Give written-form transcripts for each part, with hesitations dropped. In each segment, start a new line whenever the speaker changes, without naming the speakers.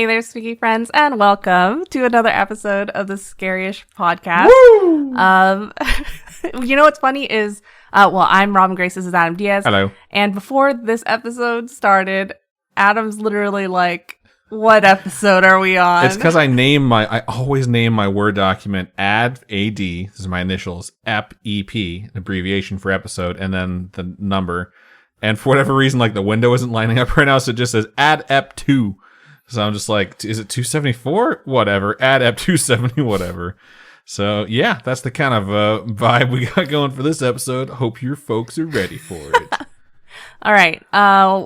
Hey there, spooky friends, and welcome to another episode of the Scaryish podcast.
Woo!
You know what's funny is, I'm Robin Grace, this is Adam Diaz.
Hello.
And before this episode started, Adam's literally like, what episode are we on?
It's because I always name my Word document AD, this is my initials, EP, abbreviation for episode, and then the number. And for whatever reason, like the window isn't lining up right now, so it just says add ep 2. So I'm just like, is it 274? Whatever. Add ep 270, whatever. So yeah, that's the kind of vibe we got going for this episode. Hope your folks are ready for it.
All right.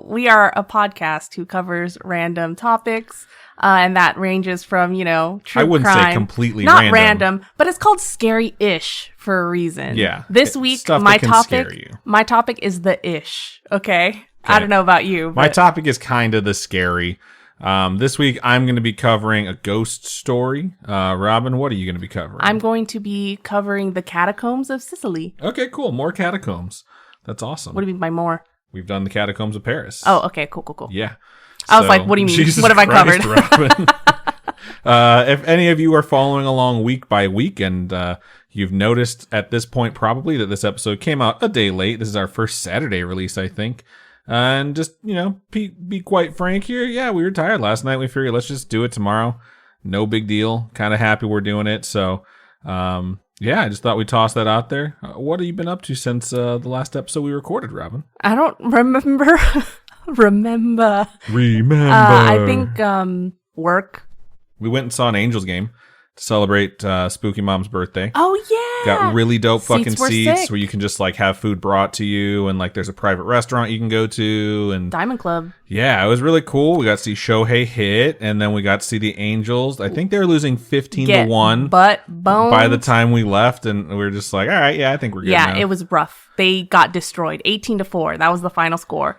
We are a podcast who covers random topics, and that ranges from, true crime.
I wouldn't say completely
not random, but it's called Scary-ish for a reason.
Yeah.
This week, my topic is the ish. Okay? I don't know about you. But
my topic is kind of the scary. This week, I'm going to be covering a ghost story. Robin, what are you going to be covering?
I'm going to be covering the Catacombs of Sicily.
Okay, cool. More catacombs. That's awesome.
What do you mean by more?
We've done the Catacombs of Paris.
Oh, okay. Cool.
Yeah.
I was like, what do you mean?
Jesus
what have I
Christ,
covered?
Robin. If any of you are following along week by week and you've noticed at this point probably that this episode came out a day late. This is our first Saturday release, I think. And just, be quite frank here. Yeah, we were tired last night. We figured let's just do it tomorrow. No big deal. Kind of happy we're doing it. So, I just thought we'd toss that out there. What have you been up to since the last episode we recorded, Robin?
I don't remember. Remember.
I
think work.
We went and saw an Angels game to celebrate Spooky Mom's birthday.
Oh, yeah.
Got really dope fucking seats
sick.
where you can just like have food brought to you and like there's a private restaurant you can go to and
Diamond Club.
Yeah, it was really cool. We got to see Shohei hit and then we got to see the Angels. I think they were losing 15-1 by the time we left and we were just like, all right, yeah, I think we're good now.
It was rough. They got destroyed 18-4. That was the final score.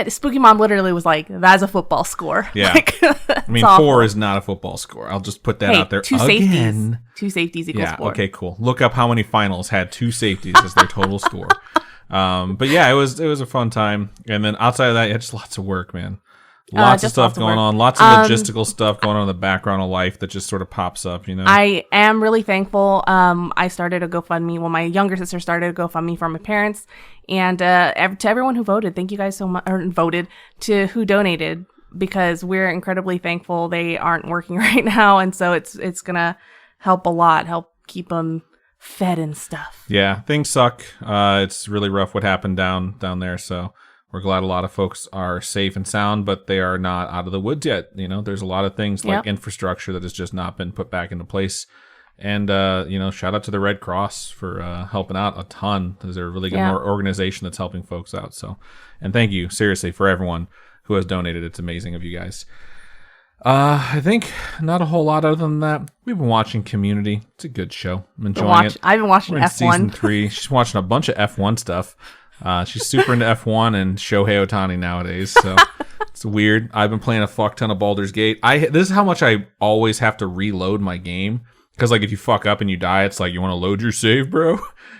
Spooky Mom literally was like, that's a football score.
Yeah. I mean,
awful.
4 is not a football score. I'll just put that out there.
Two safeties equals 4.
Okay, cool. Look up how many finals had 2 safeties as their total score. But yeah, it was a fun time. And then outside of that, just lots of work, man. Lots of stuff going on. Lots of logistical stuff going on in the background of life that just sort of pops up,
I am really thankful. I started a GoFundMe. Well, my younger sister started a GoFundMe for my parents. And to everyone who voted, thank you guys so much, or voted, to who donated, because we're incredibly thankful. They aren't working right now. And so it's going to help a lot, help keep them fed and stuff.
Yeah, things suck. It's really rough what happened down there. So we're glad a lot of folks are safe and sound, but they are not out of the woods yet. There's a lot of things like infrastructure that has just not been put back into place. And, shout out to the Red Cross for helping out a ton. They're a really good organization that's helping folks out. So, and thank you, seriously, for everyone who has donated. It's amazing of you guys. I think not a whole lot other than that. We've been watching Community. It's a good show. I'm enjoying it.
I've been watching F1.
Season 3. She's watching a bunch of F1 stuff. She's super into F1 and Shohei Ohtani nowadays, so it's weird. I've been playing a fuck ton of Baldur's Gate. This is how much I always have to reload my game, because like if you fuck up and you die, it's like, you want to load your save, bro?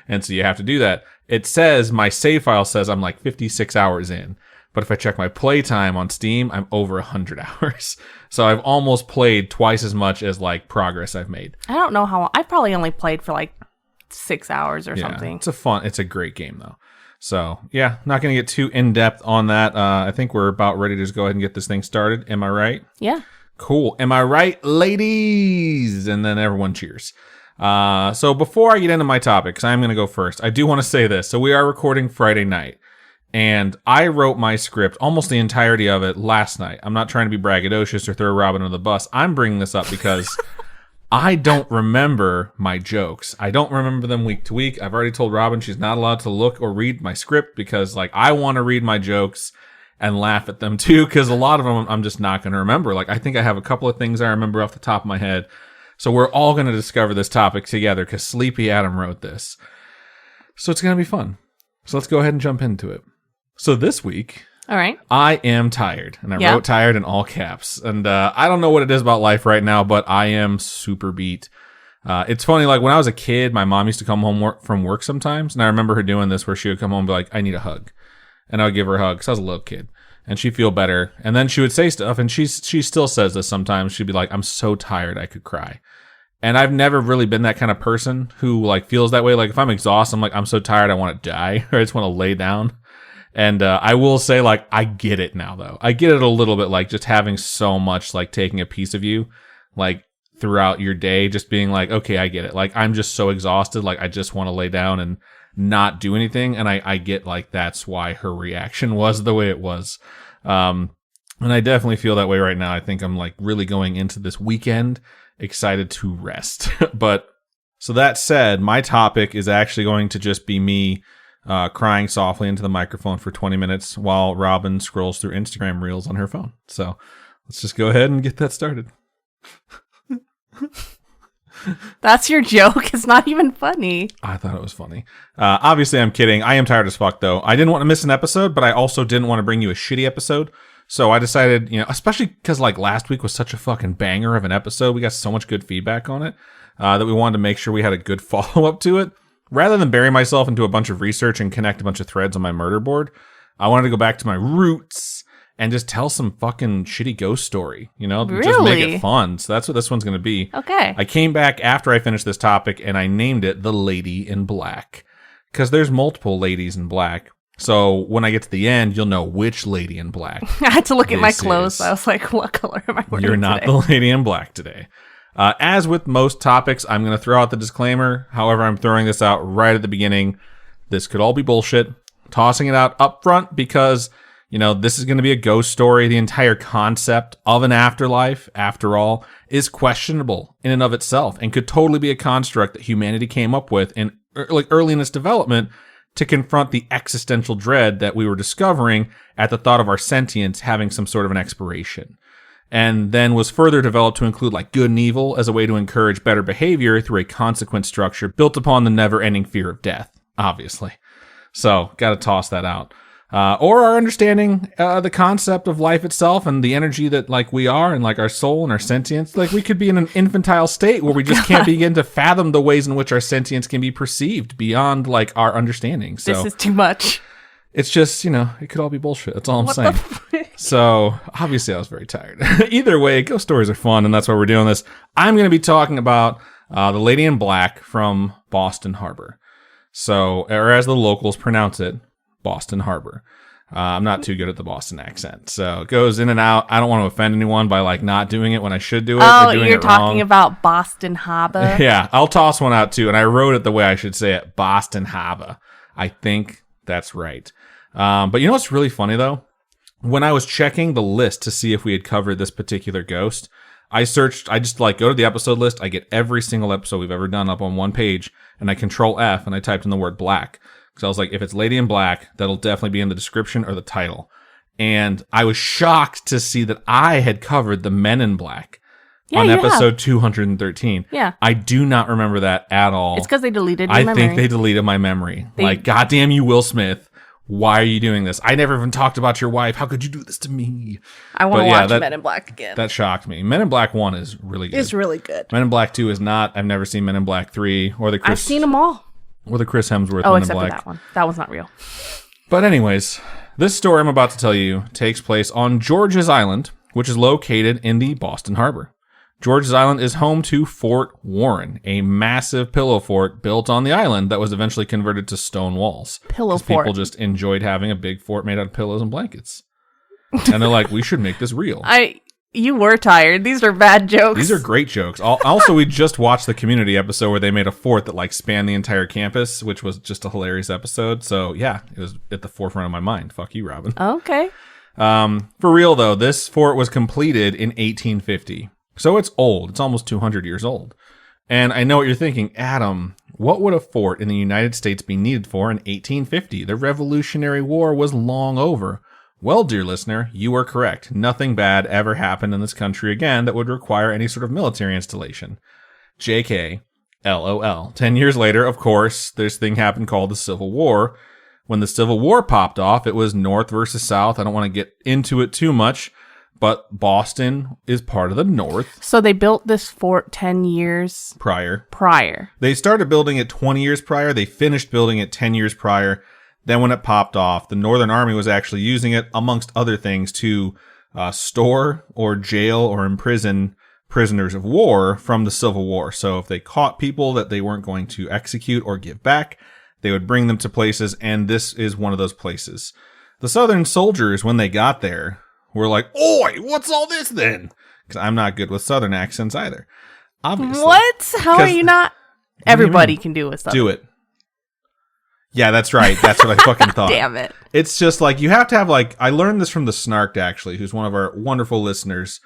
And so you have to do that. It says, my save file says I'm like 56 hours in, but if I check my playtime on Steam, I'm over 100 hours. So I've almost played twice as much as like progress I've made.
I don't know how. I probably only played for like 6 hours or something.
It's a great game though. So, yeah, not going to get too in-depth on that. I think we're about ready to just go ahead and get this thing started. Am I right?
Yeah.
Cool. Am I right, ladies? And then everyone cheers. So before I get into my topic, because I'm going to go first, I do want to say this. So we are recording Friday night, and I wrote my script, almost the entirety of it, last night. I'm not trying to be braggadocious or throw Robin under the bus. I'm bringing this up because I don't remember my jokes. I don't remember them week to week. I've already told Robin she's not allowed to look or read my script because, like, I want to read my jokes and laugh at them too, because a lot of them I'm just not going to remember. Like, I think I have a couple of things I remember off the top of my head. So we're all going to discover this topic together because Sleepy Adam wrote this. So it's going to be fun. So let's go ahead and jump into it. So this week,
all right,
I am tired. And I wrote tired in all caps. And I don't know what it is about life right now, but I am super beat. It's funny, like when I was a kid, my mom used to come home from work sometimes. And I remember her doing this where she would come home and be like, I need a hug. And I would give her a hug because I was a little kid. and she'd feel better. And then she would say stuff, and she still says this sometimes. She'd be like, I'm so tired I could cry. And I've never really been that kind of person who like feels that way. Like if I'm exhausted, I'm like, I'm so tired I want to die, or I just want to lay down. And I will say, like, I get it now, though. I get it a little bit, like just having so much like taking a piece of you, like throughout your day, just being like, okay, I get it. Like I'm just so exhausted, like I just want to lay down and not do anything. And I get like that's why her reaction was the way it was. And I definitely feel that way right now. I think I'm like really going into this weekend excited to rest. But so that said, my topic is actually going to just be me crying softly into the microphone for 20 minutes while Robin scrolls through Instagram reels on her phone. So let's just go ahead and get that started.
That's your joke. It's not even funny.
I thought it was funny. Obviously, I'm kidding. I am tired as fuck, though. I didn't want to miss an episode, but I also didn't want to bring you a shitty episode. So I decided, especially because like last week was such a fucking banger of an episode. We got so much good feedback on it that we wanted to make sure we had a good follow-up to it. Rather than bury myself into a bunch of research and connect a bunch of threads on my murder board, I wanted to go back to my roots and just tell some fucking shitty ghost story,
Really?
Just make it fun. So that's what this one's going to be.
Okay.
I came back after I finished this topic and I named it The Lady in Black because there's multiple ladies in black. So when I get to the end, you'll know which lady in black.
I had to look at my
this
clothes.
is.
I was like, what color am I wearing
You're not
today?
the lady in black today. As with most topics, I'm going to throw out the disclaimer. However, I'm throwing this out right at the beginning. This could all be bullshit. Tossing it out up front because, this is going to be a ghost story. The entire concept of an afterlife, after all, is questionable in and of itself and could totally be a construct that humanity came up with in early in its development to confront the existential dread that we were discovering at the thought of our sentience having some sort of an expiration. And then was further developed to include like good and evil as a way to encourage better behavior through a consequence structure built upon the never-ending fear of death, obviously. So, gotta toss that out. Or our understanding the concept of life itself and the energy that like we are and like our soul and our sentience. Like we could be in an infantile state where we just can't begin to fathom the ways in which our sentience can be perceived beyond like our understanding. So
This is too much.
it's just, it could all be bullshit. That's all I'm
What
saying.
the frick?
So obviously I was very tired. Either way, ghost stories are fun, and that's why we're doing this. I'm going to be talking about the Lady in Black from Boston Harbor. So, or as the locals pronounce it, Boston Harbor. I'm not too good at the Boston accent, so it goes in and out. I don't want to offend anyone by like not doing it when I should do it.
Oh,
or doing
you're
it
talking
wrong.
about Boston Harbor?
Yeah, I'll toss one out too, and I wrote it the way I should say it, Boston Harbor. I think that's right. But what's really funny though? When I was checking the list to see if we had covered this particular ghost, I just like go to the episode list. I get every single episode we've ever done up on one page, and I control F and I typed in the word black. Because I was like, if it's Lady in Black, that'll definitely be in the description or the title. And I was shocked to see that I had covered the Men in Black on
you
episode 213.
Yeah.
I do not remember that at all.
It's because they deleted your
I
memory.
think they deleted my memory. Like, goddamn you, Will Smith. Why are you doing this? I never even talked about your wife. How could you do this to me?
I want
But
to
yeah,
watch
that-
Men in Black again.
That shocked me. Men in Black 1 is really good.
It's really good.
Men in Black 2 is not. I've never seen Men in Black 3 or the Chris,
I've seen them all.
or the Chris Hemsworth
Oh,
Men in
except for
Black.
that one. That one's not real.
But anyways, this story I'm about to tell you takes place on George's Island, which is located in the Boston Harbor. George's Island is home to Fort Warren, a massive pillow fort built on the island that was eventually converted to stone walls.
Pillow
'Cause
fort.
People just enjoyed having a big fort made out of pillows and blankets. And they're like, we should make this real.
You were tired. These are bad jokes.
These are great jokes. Also, we just watched the Community episode where they made a fort that like spanned the entire campus, which was just a hilarious episode. So yeah, it was at the forefront of my mind. Fuck you, Robin.
Okay.
For real though, this fort was completed in 1850. So it's old. It's almost 200 years old. And I know what you're thinking, Adam, what would a fort in the United States be needed for in 1850? The Revolutionary War was long over. Well, dear listener, you are correct. Nothing bad ever happened in this country again that would require any sort of military installation. JK, LOL. 10 years later, of course, this thing happened called the Civil War. When the Civil War popped off, it was North versus South. I don't want to get into it too much, but Boston is part of the North.
So they built this fort 10 years
Prior.
prior.
They started building it 20 years prior. They finished building it 10 years prior. Then when it popped off, the Northern Army was actually using it, amongst other things, to store or jail or imprison prisoners of war from the Civil War. So if they caught people that they weren't going to execute or give back, they would bring them to places, and this is one of those places. The Southern soldiers, when they got there, were like, "Oi, what's all this then?" Because I'm not good with Southern accents either. Obviously.
What? How are you not? Everybody can do a Southern.
Do it. Yeah, that's right. That's what I fucking thought.
Damn it.
It's just like, you have to have like, I learned this from the Snarked, actually, who's one of our wonderful listeners.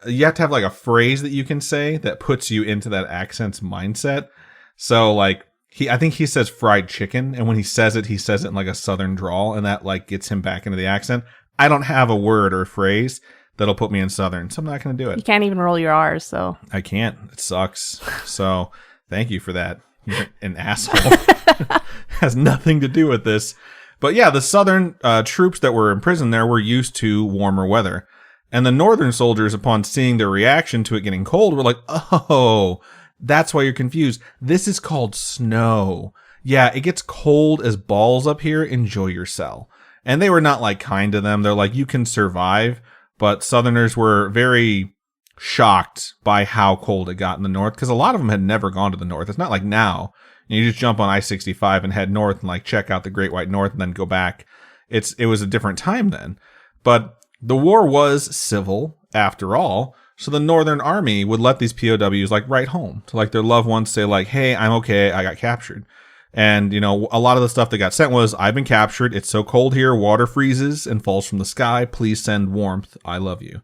You have to have like a phrase that you can say that puts you into that accent's mindset. So like, I think he says fried chicken, and when he says it in like a Southern drawl, and that like gets him back into the accent. I don't have a word or phrase that'll put me in Southern, so I'm not going to do it.
You can't even roll your R's, so.
I can't. It sucks. So thank you for that. You're an asshole. Has nothing to do with this. But yeah, the Southern troops that were imprisoned there were used to warmer weather. And the Northern soldiers, upon seeing their reaction to it getting cold, were like, "Oh, that's why you're confused. This is called snow. Yeah, it gets cold as balls up here. Enjoy your cell." And they were not like kind to them. They're like, "You can survive." But Southerners were very shocked by how cold it got in the north, because a lot of them had never gone to the north. It's not like now. You just jump on I-65 and head north and like check out the Great White North and then go back. It was a different time then. But the war was civil after all. So the Northern Army would let these POWs like write home to like their loved ones, say like, "Hey, I'm okay. I got captured." And, you know, a lot of the stuff that got sent was, "I've been captured. It's so cold here. Water freezes and falls from the sky. Please send warmth. I love you."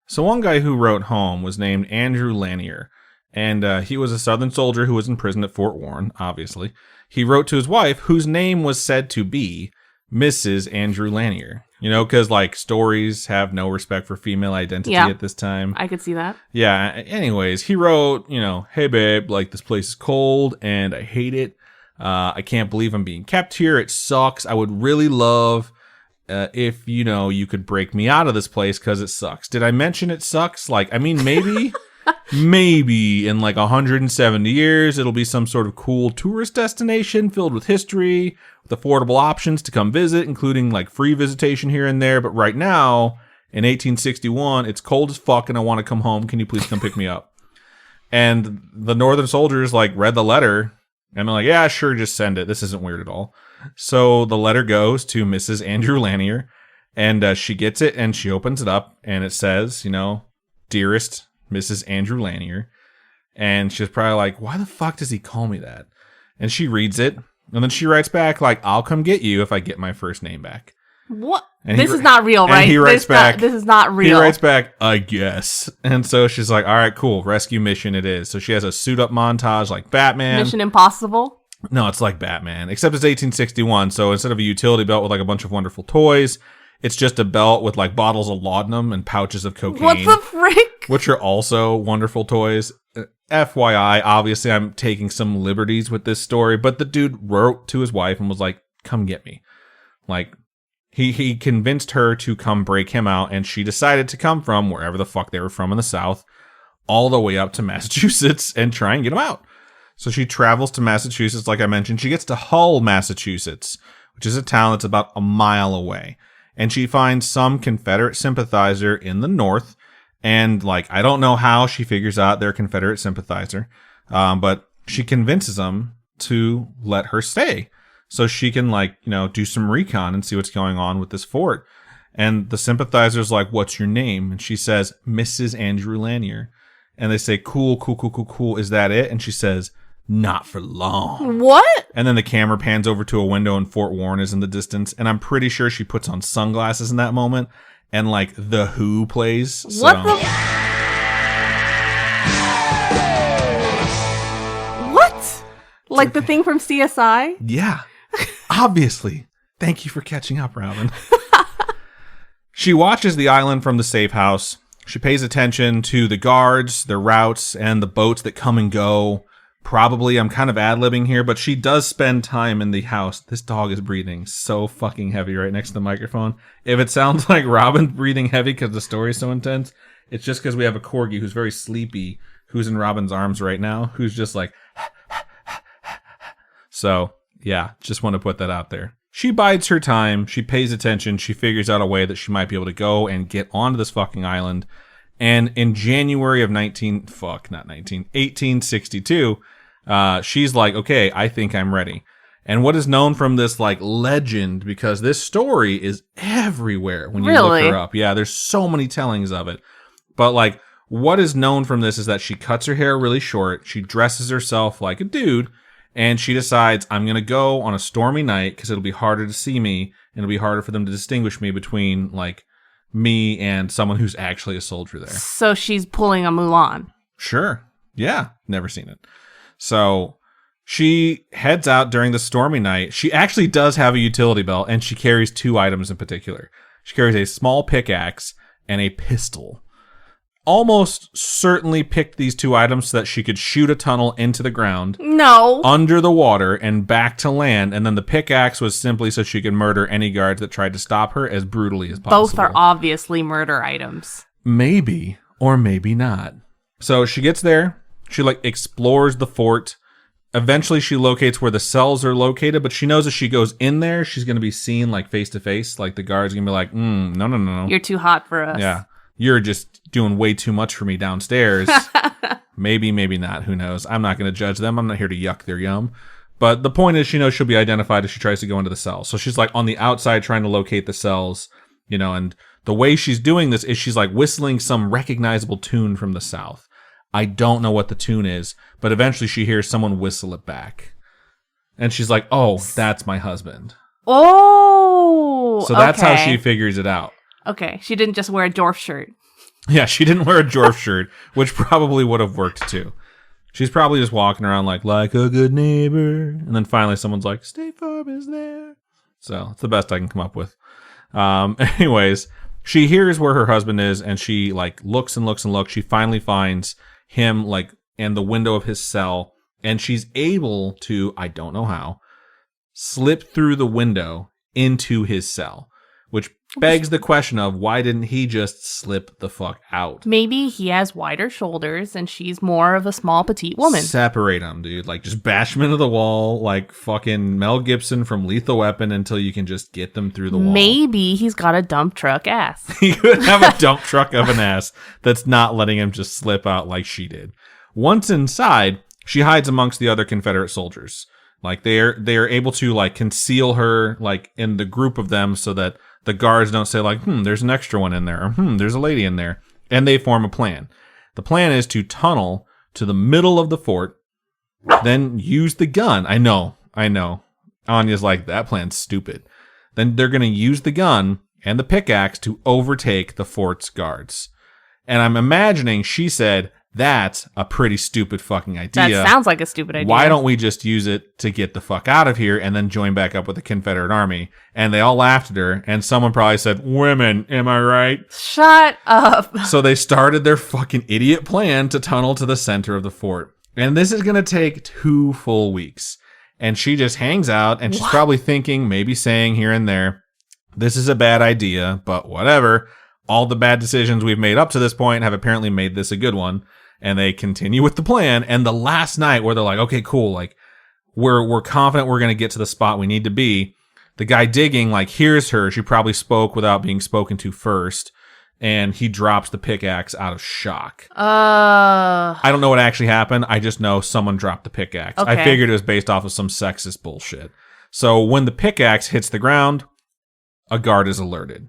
So one guy who wrote home was named Andrew Lanier. And he was a Southern soldier who was in prison at Fort Warren, obviously. He wrote to his wife, whose name was said to be Mrs. Andrew Lanier. You know, because, like, stories have no respect for female identity at this time.
I could see that.
Yeah, anyways, he wrote, you know, "Hey, babe, like, this place is cold, and I hate it. I can't believe I'm being kept here. It sucks. I would really love if, you know, you could break me out of this place, because it sucks." Did I mention it sucks? Like, I mean, maybe... maybe in like 170 years, it'll be some sort of cool tourist destination filled with history, with affordable options to come visit, including like free visitation here and there. But right now, in 1861, it's cold as fuck and I want to come home. Can you please come pick me up? And the Northern soldiers like read the letter and they're like, "Yeah, sure, just send it. This isn't weird at all." So the letter goes to Mrs. Andrew Lanier, and she gets it and she opens it up and it says, you know, "Dearest Mrs. Andrew Lanier." And she's probably like, "Why the fuck does he call me that?" And she reads it, and then she writes back like, "I'll come get you if I get my first name back."
What? This is not real, right?
And he writes back,
"This is not real."
He writes back, "I guess." And so she's like, "All right, cool. Rescue mission it is." So she has a suit up montage like Batman.
Mission Impossible?
No, it's like Batman, except it's 1861. So instead of a utility belt with like a bunch of wonderful toys, it's just a belt with like bottles of laudanum and pouches of cocaine.
What the frick?
Which are also wonderful toys. FYI, obviously I'm taking some liberties with this story, but the dude wrote to his wife and was like, "Come get me." Like, he convinced her to come break him out, and she decided to come from wherever the fuck they were from in the South, all the way up to Massachusetts and try and get him out. So she travels to Massachusetts, like I mentioned. She gets to Hull, Massachusetts, which is a town that's about a mile away. And she finds some Confederate sympathizer in the North. And, like, I don't know how she figures out they're a Confederate sympathizer. But she convinces them to let her stay. So she can, like, you know, do some recon and see what's going on with this fort. And the sympathizer's like, "What's your name?" And she says, "Mrs. Andrew Lanier." And they say, "Cool, cool, cool, cool, cool. Is that it?" And she says, "Not for long."
What?
And then the camera pans over to a window and Fort Warren is in the distance. And I'm pretty sure she puts on sunglasses in that moment. And like The Who plays. So.
What the? What? Like the thing from CSI?
Yeah. Obviously. Thank you for catching up, Robin. She watches the island from the safe house. She pays attention to the guards, their routes, and the boats that come and go. Probably, I'm kind of ad-libbing here, but she does spend time in the house. This dog is breathing so fucking heavy right next to the microphone. If it sounds like Robin breathing heavy because the story is so intense, it's just because we have a corgi who's very sleepy, who's in Robin's arms right now, who's just like... So, yeah, just want to put that out there. She bides her time. She pays attention. She figures out a way that she might be able to go and get onto this fucking island. And in January of 1862, she's like, okay, I think I'm ready. And what is known from this like legend, because this story is everywhere when you look her up. Yeah, there's so many tellings of it. But like what is known from this is that she cuts her hair really short. She dresses herself like a dude. And she decides, I'm going to go on a stormy night because it'll be harder to see me. And it'll be harder for them to distinguish me between, like, me and someone who's actually a soldier there.
So she's pulling a Mulan.
Sure. Yeah. Never seen it. So she heads out during the stormy night. She actually does have a utility belt, and she carries 2 items in particular. She carries a small pickaxe and a pistol. Almost certainly picked these 2 items so that she could shoot a tunnel into the ground.
No.
Under the water and back to land. And then the pickaxe was simply so she could murder any guards that tried to stop her as brutally as possible.
Both are obviously murder items.
Maybe or maybe not. So she gets there. She like explores the fort. Eventually she locates where the cells are located, but she knows if she goes in there, she's going to be seen like face to face. Like the guards are going to be like, no.
You're too hot for us.
Yeah. You're just doing way too much for me downstairs. Maybe, maybe not. Who knows? I'm not going to judge them. I'm not here to yuck their yum. But the point is, she knows she'll be identified if she tries to go into the cells. So she's like on the outside trying to locate the cells, you know, and the way she's doing this is she's like whistling some recognizable tune from the south. I don't know what the tune is, but eventually she hears someone whistle it back. And she's like, oh, that's my husband.
Oh,
so that's how she figures it out.
Okay, she didn't just wear a dwarf shirt.
Yeah, she didn't wear a dwarf shirt, which probably would have worked too. She's probably just walking around like a good neighbor. And then finally someone's like, State Farm is there. So it's the best I can come up with. Anyways, she hears where her husband is and she like looks and looks and looks. She finally finds him like in the window of his cell. And she's able to, I don't know how, slip through the window into his cell. Which begs the question of why didn't he just slip the fuck out?
Maybe he has wider shoulders and she's more of a small, petite woman.
Separate them, dude. Like, just bash them into the wall like fucking Mel Gibson from Lethal Weapon until you can just get them through the wall.
Maybe he's got a dump truck ass.
He could have a dump truck of an ass that's not letting him just slip out like she did. Once inside, she hides amongst the other Confederate soldiers. Like, they are able to, like, conceal her, like, in the group of them so that the guards don't say like, there's an extra one in there, or there's a lady in there. And they form a plan. The plan is to tunnel to the middle of the fort, then use the gun. I know. Anya's like, that plan's stupid. Then they're going to use the gun and the pickaxe to overtake the fort's guards. And I'm imagining she said, that's a pretty stupid fucking idea.
That sounds like a stupid idea.
Why don't we just use it to get the fuck out of here and then join back up with the Confederate army? And they all laughed at her, and someone probably said, women, am I right?
Shut up.
So they started their fucking idiot plan to tunnel to the center of the fort. And this is going to take 2 full weeks. And she just hangs out, and she's probably thinking, maybe saying here and there, this is a bad idea, but whatever. All the bad decisions we've made up to this point have apparently made this a good one. And they continue with the plan. And the last night where they're like, okay, cool. Like we're confident we're going to get to the spot we need to be. The guy digging like hears her. She probably spoke without being spoken to first. And he drops the pickaxe out of shock. I don't know what actually happened. I just know someone dropped the pickaxe. Okay. I figured it was based off of some sexist bullshit. So when the pickaxe hits the ground, a guard is alerted.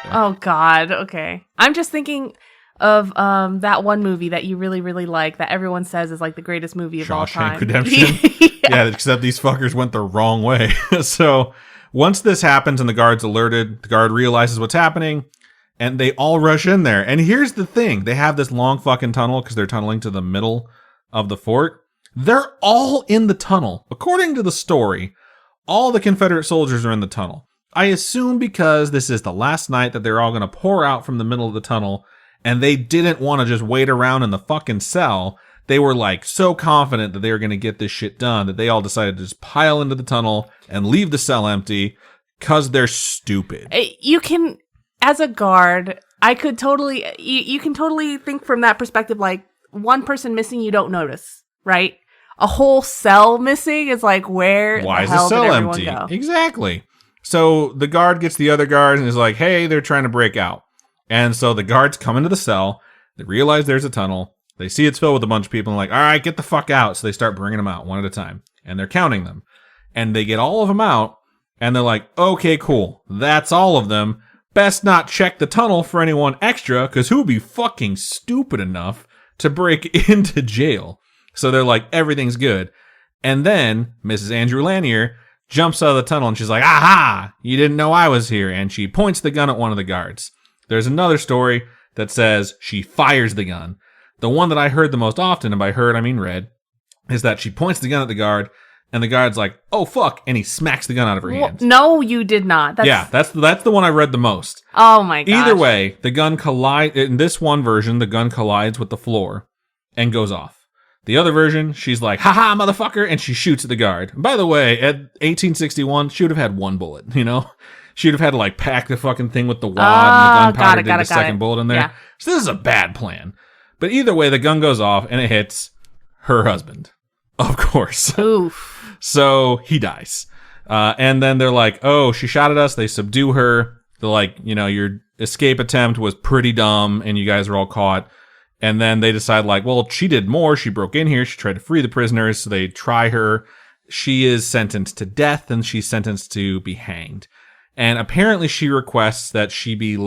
Oh, God. Okay. I'm just thinking of that one movie that you really, really like that everyone says is like the greatest movie of all time.
Shawshank Redemption. Yeah, except these fuckers went the wrong way. So once this happens and the guard's alerted, the guard realizes what's happening and they all rush in there. And here's the thing. They have this long fucking tunnel because they're tunneling to the middle of the fort. They're all in the tunnel. According to the story, all the Confederate soldiers are in the tunnel. I assume because this is the last night that they're all going to pour out from the middle of the tunnel. And they didn't want to just wait around in the fucking cell. They were like so confident that they were going to get this shit done that they all decided to just pile into the tunnel and leave the cell empty because they're stupid.
You can, as a guard, I could totally, you can totally think from that perspective, like one person missing, you don't notice, right? a whole cell missing. It's like, where
Why
the
is the
hell
cell
did everyone
empty?
go?
Exactly. So the guard gets the other guards and is like, hey, they're trying to break out. And so the guards come into the cell. They realize there's a tunnel. They see it's filled with a bunch of people and like, all right, get the fuck out. So they start bringing them out one at a time. And they're counting them. And they get all of them out. And they're like, okay, cool. That's all of them. Best not check the tunnel for anyone extra, because who would be fucking stupid enough to break into jail? So they're like, everything's good. And then Mrs. Andrew Lanier jumps out of the tunnel and she's like, aha, you didn't know I was here. And she points the gun at one of the guards. There's another story that says she fires the gun. The one that I heard the most often, and by heard I mean read, is that she points the gun at the guard and the guard's like, oh fuck, and he smacks the gun out of her hand.
No, you did not.
That's the one I read the most.
Oh my god.
Either way, the gun collides, in this one version, the gun collides with the floor and goes off. The other version, she's like, haha, motherfucker, and she shoots at the guard. By the way, at 1861, she would have had one bullet, you know? She would have had to like pack the fucking thing with the wad and the gunpowder to get the second bullet in there.
Yeah.
So this is a bad plan. But either way, the gun goes off and it hits her husband. Of course.
Oof.
So he dies. And then they're like, oh, she shot at us. They subdue her. They're like, you know, your escape attempt was pretty dumb and you guys are all caught. And then they decide like, well, she did more. She broke in here. She tried to free the prisoners. So they try her. She is sentenced to death and she's sentenced to be hanged. And apparently she requests that she be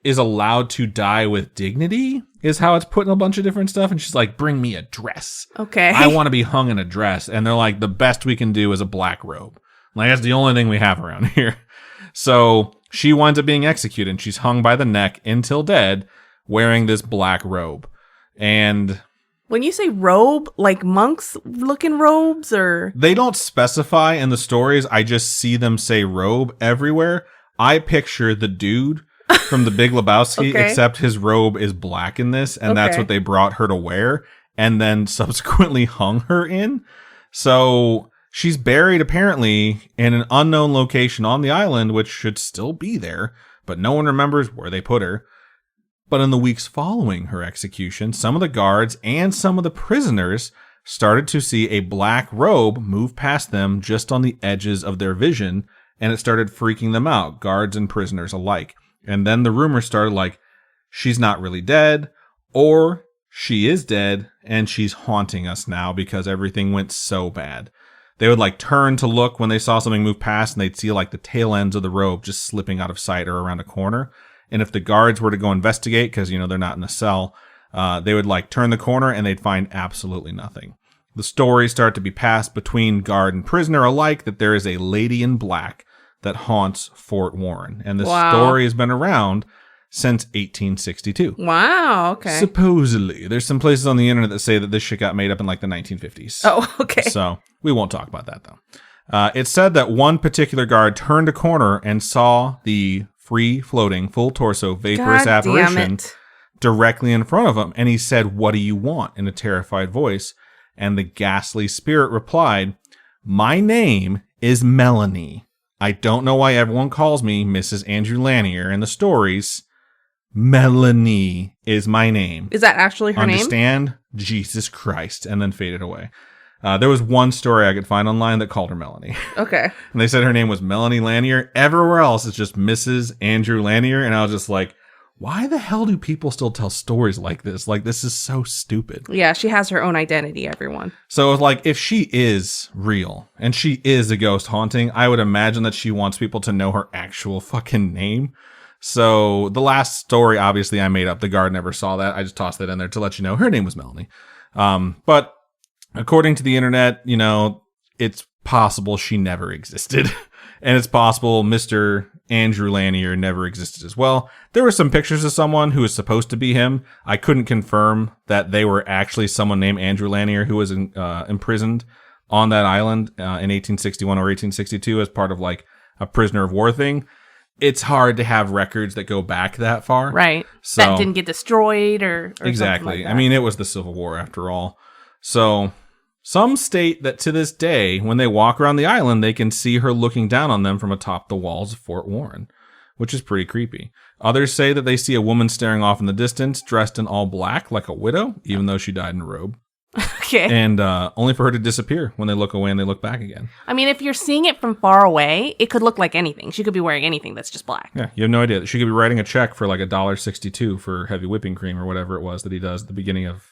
is allowed to die with dignity, is how it's put in a bunch of different stuff. And she's like, bring me a dress.
Okay.
I want to be hung in a dress. And they're like, the best we can do is a black robe. Like, that's the only thing we have around here. So she winds up being executed. And she's hung by the neck until dead, wearing this black robe. And
when you say robe, like monks looking robes, or?
They don't specify in the stories. I just see them say robe everywhere. I picture the dude from The Big Lebowski,
Okay.
except his robe is black in this, and that's
Okay.
what they brought her to wear, and then subsequently hung her in. So she's buried apparently in an unknown location on the island, which should still be there, but no one remembers where they put her. But in the weeks following her execution, some of the guards and some of the prisoners started to see a black robe move past them just on the edges of their vision, and it started freaking them out, guards and prisoners alike. And then the rumor started like, she's not really dead, or she is dead, and she's haunting us now because everything went so bad. They would like turn to look when they saw something move past, and they'd see like the tail ends of the robe just slipping out of sight or around a corner. And if the guards were to go investigate, because, you know, they're not in a cell, they would like turn the corner and they'd find absolutely nothing. The stories start to be passed between guard and prisoner alike that there is a lady in black that haunts Fort Warren. And this story has been around since 1862.
Wow, okay.
Supposedly. There's some places on the internet that say that this shit got made up in like the 1950s.
Oh, okay.
So we won't talk about that though. It's said that one particular guard turned a corner and saw the free-floating, full-torso, vaporous apparition directly in front of him. And he said, what do you want? In a terrified voice. And the ghastly spirit replied, my name is Melanie. I don't know why everyone calls me Mrs. Andrew Lanier in the stories. Melanie is my name.
Is that actually her name?
Understand? Jesus Christ. And then faded away. There was one story I could find online that called her Melanie.
Okay.
And they said her name was Melanie Lanier. Everywhere else, it's just Mrs. Andrew Lanier. And I was just like, why the hell do people still tell stories like this? Like, this is so stupid.
Yeah, she has her own identity, everyone.
So, like, if she is real and she is a ghost haunting, I would imagine that she wants people to know her actual fucking name. So, the last story, obviously, I made up. The guard never saw that. I just tossed that in there to let you know her name was Melanie. But according to the internet, you know, it's possible she never existed. And it's possible Mr. Andrew Lanier never existed as well. There were some pictures of someone who was supposed to be him. I couldn't confirm that they were actually someone named Andrew Lanier who was imprisoned on that island in 1861 or 1862 as part of like a prisoner of war thing. It's hard to have records that go back that far.
Right.
So,
that didn't get destroyed or
exactly.
Something like that.
I mean, it was the Civil War after all. So some state that to this day, when they walk around the island, they can see her looking down on them from atop the walls of Fort Warren, which is pretty creepy. Others say that they see a woman staring off in the distance, dressed in all black like a widow, even though she died in a robe.
Okay.
And only for her to disappear when they look away and they look back again.
I mean, if you're seeing it from far away, it could look like anything. She could be wearing anything that's just black.
Yeah, you have no idea. She could be writing a check for like $1.62 for heavy whipping cream or whatever it was that he does at the beginning of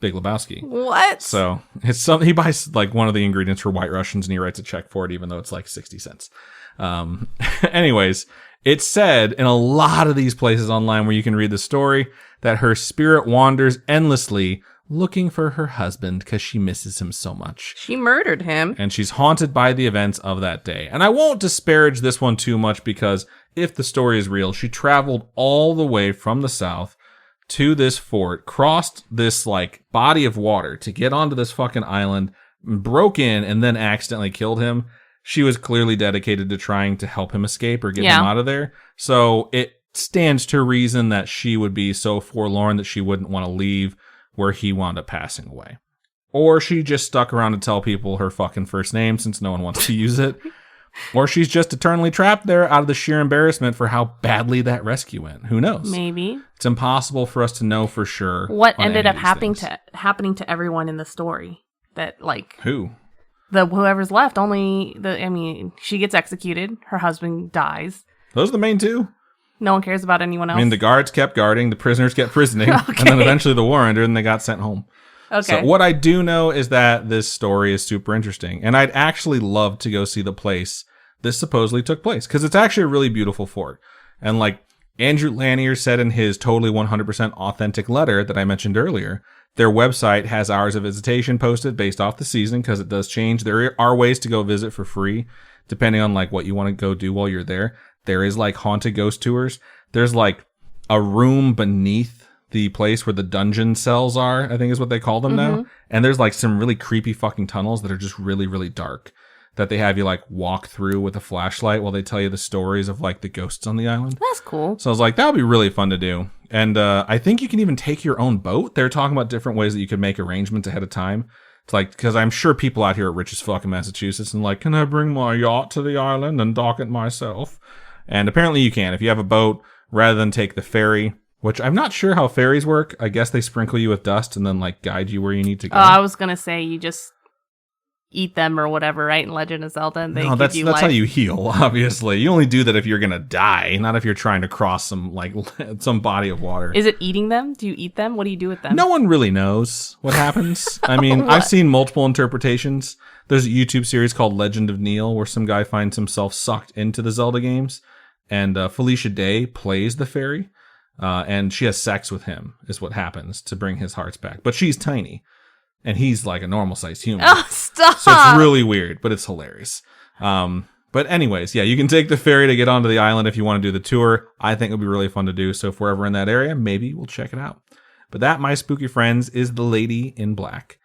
Big Lebowski.
What?
So it's something he buys like one of the ingredients for White Russians and he writes a check for it, even though it's like 60 cents. Anyways, it's said in a lot of these places online where you can read the story that her spirit wanders endlessly looking for her husband because she misses him so much.
She murdered him.
And she's haunted by the events of that day. And I won't disparage this one too much because if the story is real, she traveled all the way from the south to this fort, crossed this like body of water to get onto this fucking island, broke in, and then accidentally killed him. She was clearly dedicated to trying to help him escape or get him out of there. So it stands to reason that she would be so forlorn that she wouldn't want to leave where he wound up passing away. Or she just stuck around to tell people her fucking first name since no one wants to use it. Or she's just eternally trapped there out of the sheer embarrassment for how badly that rescue went. Who knows?
Maybe.
It's impossible for us to know for sure.
What ended up happening to everyone in the story? That like
who?
Whoever's left, she gets executed, her husband dies.
Those are the main two.
No one cares about anyone else.
I mean, the guards kept guarding, the prisoners kept prisoning,
Okay.
and then eventually the war ended and they got sent home.
Okay.
So what I do know is that this story is super interesting, and I'd actually love to go see the place this supposedly took place, because it's actually a really beautiful fort. And like Andrew Lanier said in his totally 100% authentic letter that I mentioned earlier, their website has hours of visitation posted based off the season, because it does change. There are ways to go visit for free, depending on like what you want to go do while you're there. There is like haunted ghost tours. There's like a room beneath the place where the dungeon cells are, I think is what they call them now. And there's like some really creepy fucking tunnels that are just really, really dark that they have you like walk through with a flashlight while they tell you the stories of like the ghosts on the island.
That's cool.
So I was like, that would be really fun to do. And I think you can even take your own boat. They're talking about different ways that you could make arrangements ahead of time. It's like, because I'm sure people out here are rich as fuck in Massachusetts and like, can I bring my yacht to the island and dock it myself? And apparently you can. If you have a boat, rather than take the ferry, which I'm not sure how ferries work. I guess they sprinkle you with dust and then like guide you where you need to go.
Oh, I was going to say you just eat them or whatever, right? In Legend of Zelda. And they
that's
life.
how you heal, obviously. You only do that if you're going to die, not if you're trying to cross some like some body of water.
Is it eating them? Do you eat them? What do you do with them?
No one really knows what happens. I mean, I've seen multiple interpretations. There's a YouTube series called Legend of Neil where some guy finds himself sucked into the Zelda games. And Felicia Day plays the fairy, and she has sex with him, is what happens to bring his hearts back. But she's tiny, and he's like a normal-sized human.
Oh, stop!
So it's really weird, but it's hilarious. But anyways, yeah, you can take the ferry to get onto the island if you want to do the tour. I think it would be really fun to do, so if we're ever in that area, maybe we'll check it out. But that, my spooky friends, is The Lady in Black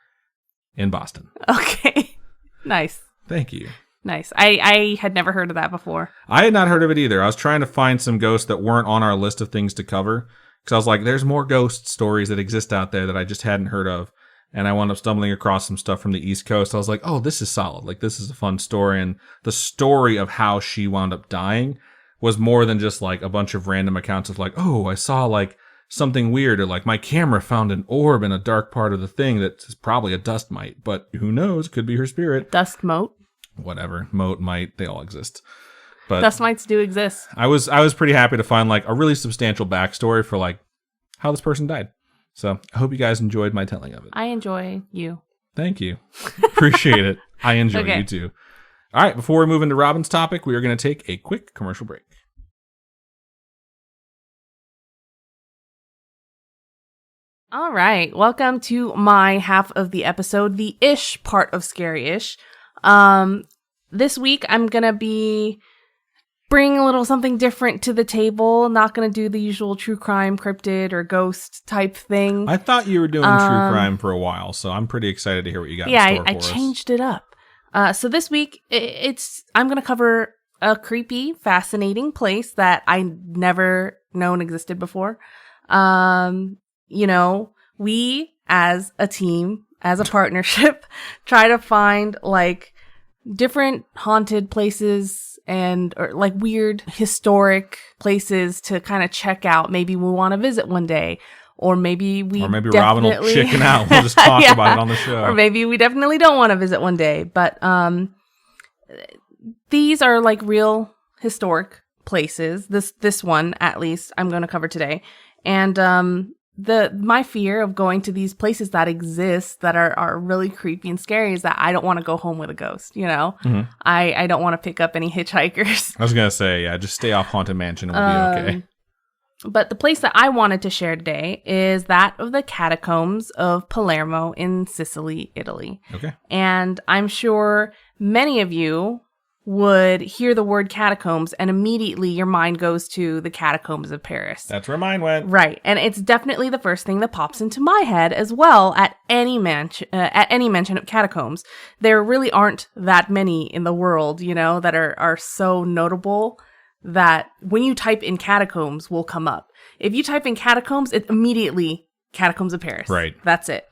in Boston.
Okay. Nice.
Thank you.
Nice. I had never heard of that before.
I had not heard of it either. I was trying to find some ghosts that weren't on our list of things to cover. Because I was like, there's more ghost stories that exist out there that I just hadn't heard of. And I wound up stumbling across some stuff from the East Coast. I was like, oh, this is solid. Like, this is a fun story. And the story of how she wound up dying was more than just like a bunch of random accounts of like, oh, I saw like something weird. Or like my camera found an orb in a dark part of the thing that's probably a dust mite. But who knows? Could be her spirit.
Dust mote.
Whatever, moat, mite, they all exist. But
dust mites do exist.
I was pretty happy to find like a really substantial backstory for like how this person died. So I hope you guys enjoyed my telling of it.
I enjoy you.
Thank you. Appreciate it. I enjoy you too. All right, before we move into Robin's topic, we are going to take a quick commercial break.
All right, welcome to my half of the episode, the ish part of Scaryish. This week I'm gonna be bringing a little something different to the table. Not gonna do the usual true crime, cryptid, or ghost type thing.
I thought you were doing true crime for a while, so I'm pretty excited to hear what you got.
Yeah,
in store
I
for us.
changed it up. So this week I'm gonna cover a creepy, fascinating place that I never known existed before. We as a team, as a partnership, try to find like different haunted places or like weird historic places to kind of check out. Maybe we want to visit one day, or maybe
Robin will chicken out. We'll just talk about it on the show.
Or maybe we definitely don't want to visit one day. But these are like real historic places. This one, at least, I'm going to cover today. And my fear of going to these places that exist that are really creepy and scary is that I don't want to go home with a ghost, you know? Mm-hmm. I don't want to pick up any hitchhikers.
I was going to say, yeah, just stay off Haunted Mansion and we'll be okay.
But the place that I wanted to share today is that of the Catacombs of Palermo in Sicily, Italy.
Okay.
And I'm sure many of you would hear the word catacombs and immediately your mind goes to the catacombs of Paris.
That's where mine went.
Right. And it's definitely the first thing that pops into my head as well at any mention of catacombs. There really aren't that many in the world, you know, that are so notable that when you type in catacombs will come up. If you type in catacombs, it immediately Catacombs of Paris.
Right.
That's it.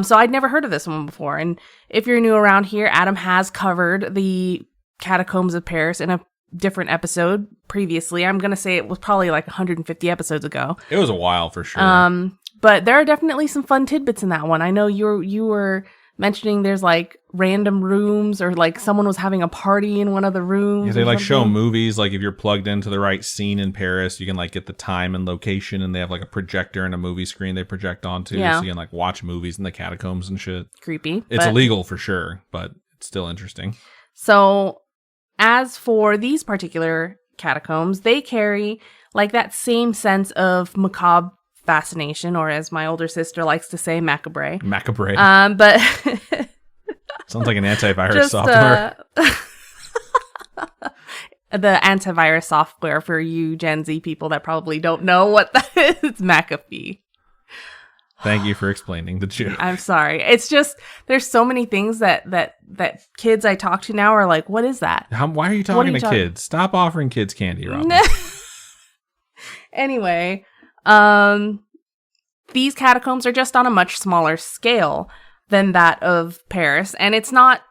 So I'd never heard of this one before. And if you're new around here, Adam has covered the Catacombs of Paris in a different episode previously. I'm going to say it was probably like 150 episodes ago.
It was a while for sure.
But there are definitely some fun tidbits in that one. I know you were mentioning there's like random rooms or like someone was having a party in one of the rooms.
Yeah, they like show movies. Like if you're plugged into the right scene in Paris, you can like get the time and location, and they have like a projector and a movie screen they project onto.
Yeah.
So you can like watch movies in the catacombs and shit.
Creepy.
It's illegal for sure, but it's still interesting.
So as for these particular catacombs, they carry like that same sense of macabre fascination, or as my older sister likes to say, macabre.
Macabre.
But
sounds like an antivirus software.
The antivirus software for you Gen Z people that probably don't know what that is. It's McAfee.
Thank you for explaining the joke.
I'm sorry. It's just there's so many things that kids I talk to now are like, what is that?
Why are you talking to kids? Stop offering kids candy, Robin.
Anyway, these catacombs are just on a much smaller scale than that of Paris, and it's not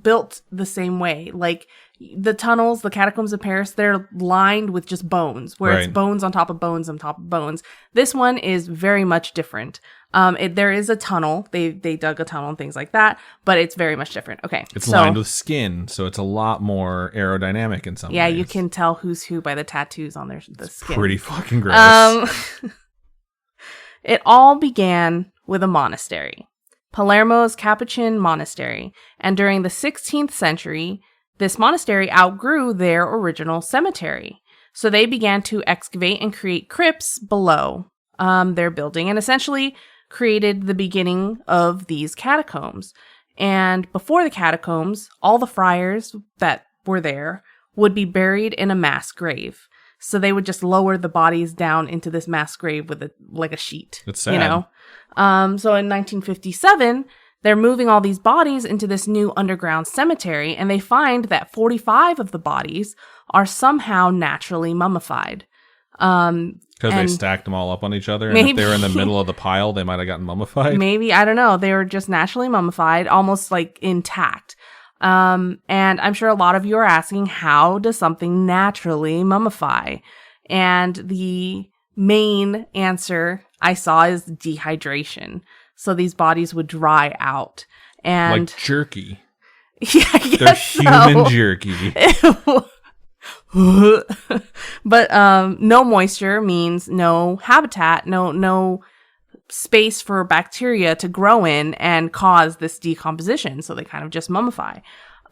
built the same way. Like the tunnels, the catacombs of Paris, they're lined with just bones, where it's bones on top of bones on top of bones. This one is very much different. There is a tunnel. They dug a tunnel and things like that, but it's very much different. Okay.
It's lined with skin, so it's a lot more aerodynamic in some ways.
Yeah, you can tell who's who by the tattoos on the skin.
Pretty fucking gross.
It all began with a monastery, Palermo's Capuchin Monastery, and during the 16th century, this monastery outgrew their original cemetery. So they began to excavate and create crypts below their building and essentially created the beginning of these catacombs. And before the catacombs, all the friars that were there would be buried in a mass grave. So they would just lower the bodies down into this mass grave with a sheet.
It's sad.
You know? So in 1957, they're moving all these bodies into this new underground cemetery, and they find that 45 of the bodies are somehow naturally mummified. Because
they stacked them all up on each other, and if they were in the middle of the pile, they might have gotten mummified.
Maybe, I don't know. They were just naturally mummified, almost like intact. And I'm sure a lot of you are asking, how does something naturally mummify? And the main answer I saw is dehydration. So these bodies would dry out. And
like jerky.
Yeah, I guess
they're human jerky.
But no moisture means no habitat, no space for bacteria to grow in and cause this decomposition. So they kind of just mummify.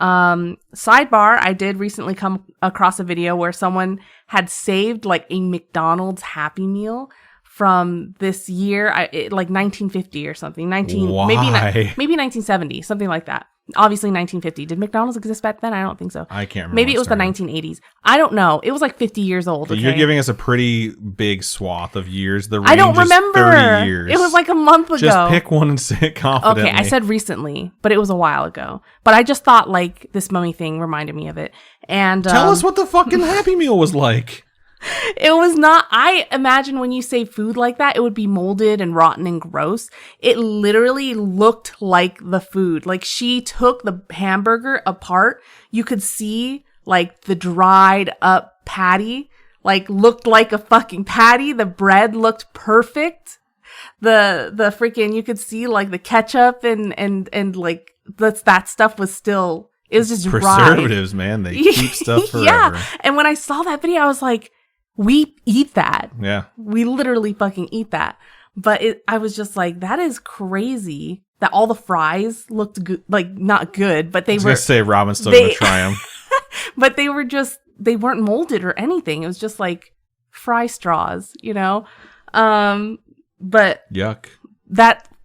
Sidebar, I did recently come across a video where someone had saved like a McDonald's Happy Meal from this year, like 1950 or something. Maybe 1970, something like that. Obviously 1950. Did McDonald's exist back then? I don't think so.
I can't remember.
Maybe it was the 1980s. I don't know. It was like 50 years old.
So
okay?
You're giving us a pretty big swath of years. The range
I don't remember.
Is 30 years.
It was like a month ago.
Just pick one and say it confidently.
Okay, I said recently, but it was a while ago. But I just thought like this mummy thing reminded me of it. And
tell us what the fucking Happy Meal was like.
It was not, I imagine when you say food like that, it would be molded and rotten and gross. It literally looked like the food. Like she took the hamburger apart. You could see like the dried up patty, like looked like a fucking patty. The bread looked perfect. the freaking, you could see like the ketchup and like that stuff was still, it was just
preservatives, man. They keep stuff forever.
Yeah. And when I saw that video, I was like, we eat that.
Yeah.
We literally fucking eat that. But I was just like, that is crazy that all the fries looked good, like not good, but they were. I was
going to say Robin's still going to try them.
But they weren't molded or anything. It was just like fry straws, you know? But
yuck.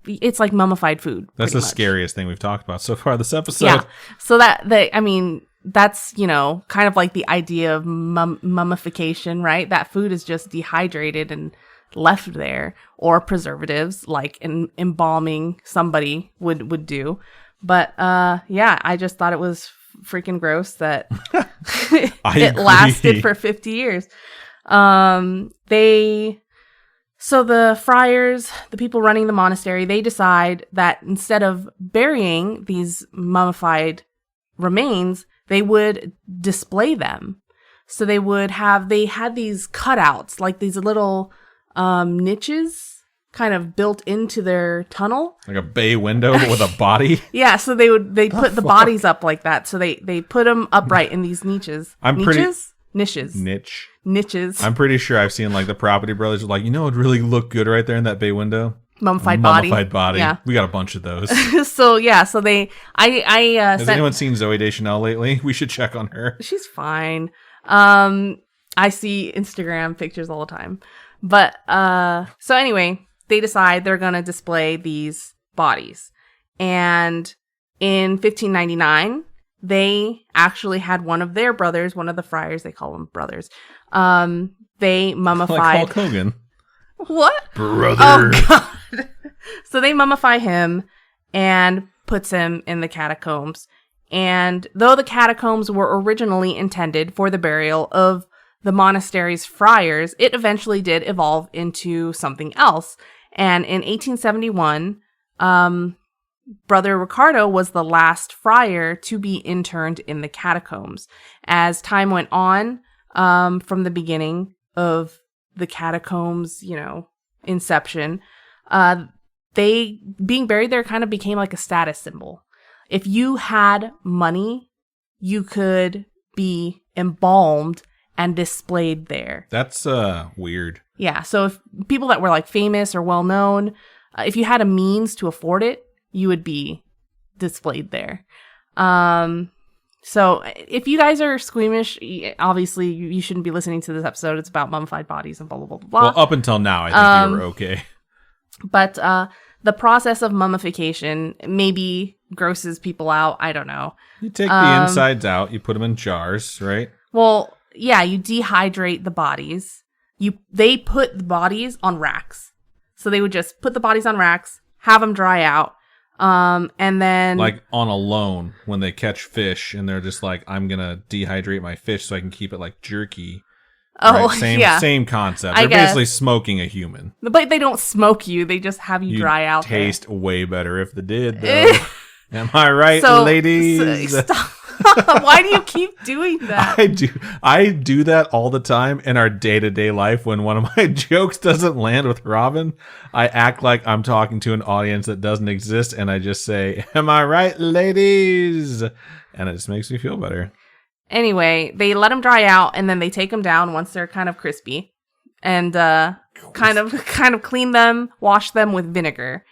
It's like mummified food.
That's the scariest thing we've talked about so far this episode.
Yeah. So I mean, that's, you know, kind of like the idea of mummification, right? That food is just dehydrated and left there, or preservatives like embalming somebody would do. But yeah, I just thought it was freaking gross that it lasted for 50 years. So the friars, the people running the monastery, they decide that instead of burying these mummified remains, they would display them. So they had these cutouts, like these little niches kind of built into their tunnel.
Like a bay window with a body?
Yeah, so they put the bodies up like that. So they put them upright in these niches. Niches.
I'm pretty sure I've seen like the Property Brothers like, you know what would really look good right there in that bay window?
Mummified body.
Yeah. We got a bunch of those.
So yeah, so
Has anyone seen Zooey Deschanel lately? We should check on her.
She's fine. I see Instagram pictures all the time. But so anyway, they decide they're going to display these bodies. And in 1599, they actually had one of their brothers, one of the friars, they call them brothers. They mummified.
Like Hulk Hogan.
What?
Brother.
Oh, God. So they mummify him and puts him in the catacombs. And though the catacombs were originally intended for the burial of the monastery's friars, it eventually did evolve into something else. And in 1871, Brother Ricardo was the last friar to be interned in the catacombs. As time went on, from the beginning of the catacombs, you know, inception, they being buried there kind of became like a status symbol. If you had money, you could be embalmed and displayed there.
That's weird.
Yeah, so if people that were like famous or well known, if you had a means to afford it, you would be displayed there. So if you guys are squeamish, obviously you shouldn't be listening to this episode. It's about mummified bodies and blah, blah, blah, blah, blah.
Well, up until now, I think you were okay.
But the process of mummification maybe grosses people out. I don't know.
You take the insides out. You put them in jars, right?
Well, yeah, you dehydrate the bodies. They put the bodies on racks. So they would just put the bodies on racks, have them dry out. And then
like on a loan when they catch fish and they're just like, I'm gonna dehydrate my fish so I can keep it like jerky.
Oh,
right? Same concept. They're basically smoking a human.
But they don't smoke you. They just have you dry out.
Taste way better if they did, though. Am I right, ladies?
Stop. Why do you keep doing that?
I do that all the time in our day-to-day life. When one of my jokes doesn't land with Robin, I act like I'm talking to an audience that doesn't exist, and I just say, am I right, ladies? And it just makes me feel better.
Anyway, they let them dry out, and then they take them down once they're kind of crispy, and kind of clean them, wash them with vinegar.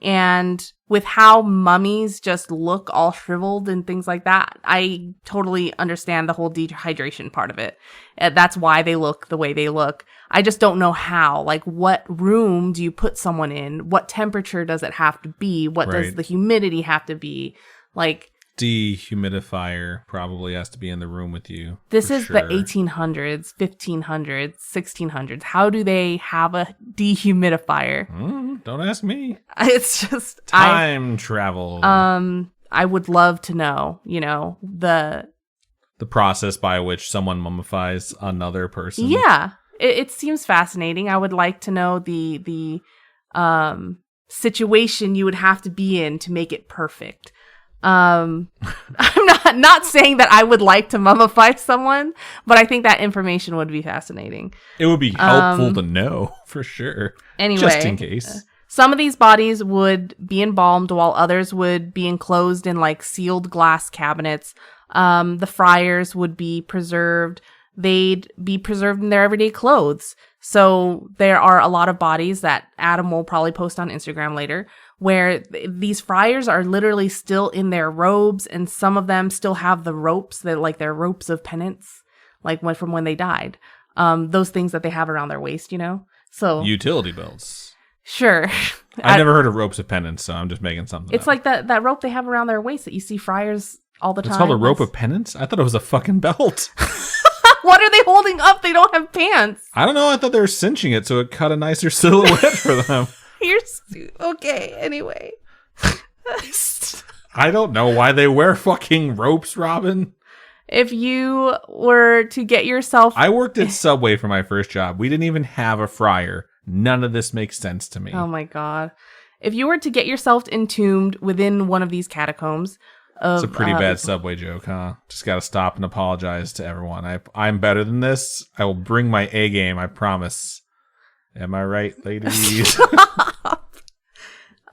And with how mummies just look all shriveled and things like that, I totally understand the whole dehydration part of it. That's why they look the way they look. I just don't know how. Like, what room do you put someone in? What temperature does it have to be? What does the humidity have to be? Like,
dehumidifier probably has to be in the room with you.
This is the 1800s, 1500s, 1600s. How do they have a dehumidifier?
Don't ask me.
It's just
time travel.
I would love to know, you know, the
process by which someone mummifies another person.
Yeah, it seems fascinating. I would like to know the situation you would have to be in to make it perfect. I'm not Not saying that I would like to mummify someone, but I think that information would be fascinating.
It would be helpful to know, for sure.
Anyway,
just in case.
Some of these bodies would be embalmed while others would be enclosed in like sealed glass cabinets. The friars would be preserved. They'd be preserved in their everyday clothes. So there are a lot of bodies that Adam will probably post on Instagram later where these friars are literally still in their robes, and some of them still have the ropes, that like their ropes of penance, like from when they died. Those things that they have around their waist, you know? So
utility belts.
Sure.
I've never heard of ropes of penance, so I'm just making something
It's
up.
like that rope they have around their waist that you see friars all the time.
It's called a rope of penance? I thought it was a fucking belt.
What are they holding up? They don't have pants.
I don't know. I thought they were cinching it so it cut a nicer silhouette for them.
Okay, anyway.
I don't know why they wear fucking ropes, Robin.
If you were to get yourself...
I worked at Subway for my first job. We didn't even have a fryer. None of this makes sense to me.
Oh my god. If you were to get yourself entombed within one of these catacombs...
It's a pretty bad Subway joke, huh? Just gotta stop and apologize to everyone. I'm better than this. I will bring my A game, I promise. Am I right, ladies?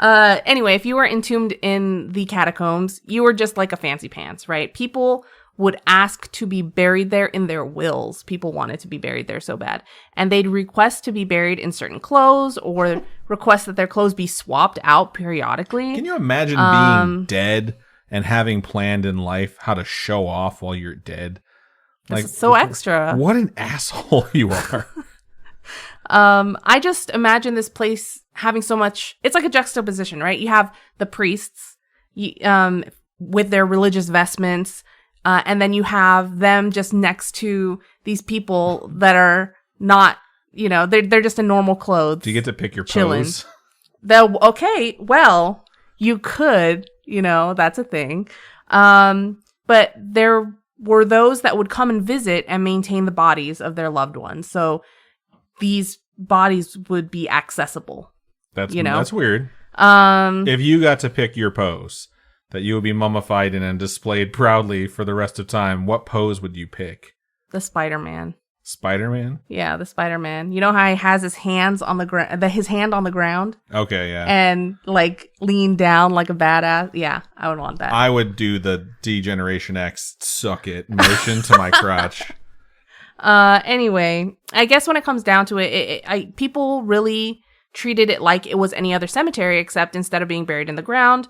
Anyway, if you were entombed in the catacombs, you were just like a fancy pants, right? People would ask to be buried there in their wills. People wanted to be buried there so bad. And they'd request to be buried in certain clothes or request that their clothes be swapped out periodically.
Can you imagine being dead and having planned in life how to show off while you're dead?
Like, so extra.
What an asshole you are.
I just imagine this place having so much, it's like a juxtaposition, right? You have the priests with their religious vestments, and then you have them just next to these people that are not, you know, they're just in normal clothes.
Do you get to pick your
chilling.
pose?
Okay, well, you could, you know, that's a thing. But there were those that would come and visit and maintain the bodies of their loved ones. So these bodies would be accessible.
That's,
you know?
That's weird. If you got to pick your pose that you would be mummified in and displayed proudly for the rest of time, what pose would you pick?
The Spider-Man.
Spider-Man?
Yeah, the Spider-Man. You know how he has his hands on the ground, his hand on the ground?
Okay, yeah.
And like lean down like a badass. Yeah, I would want that.
I would do the D-Generation X suck it motion to my crotch.
Anyway, I guess when it comes down to it, people really treated it like it was any other cemetery, except instead of being buried in the ground,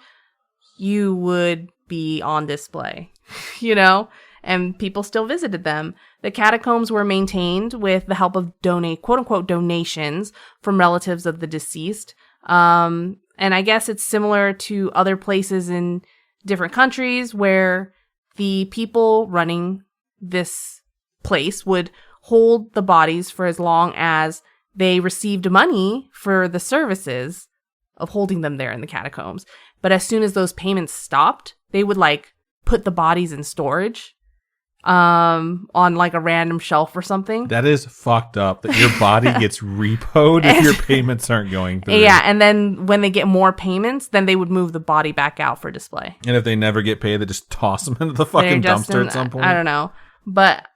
you would be on display, you know? And people still visited them. The catacombs were maintained with the help of quote-unquote donations from relatives of the deceased. And I guess it's similar to other places in different countries where the people running this place would hold the bodies for as long as they received money for the services of holding them there in the catacombs. But as soon as those payments stopped, they would like put the bodies in storage on like a random shelf or something.
That is fucked up that your body gets repoed if your payments aren't going through.
Yeah, and then when they get more payments, then they would move the body back out for display.
And if they never get paid, they just toss them into the fucking dumpster at some point.
I don't know. But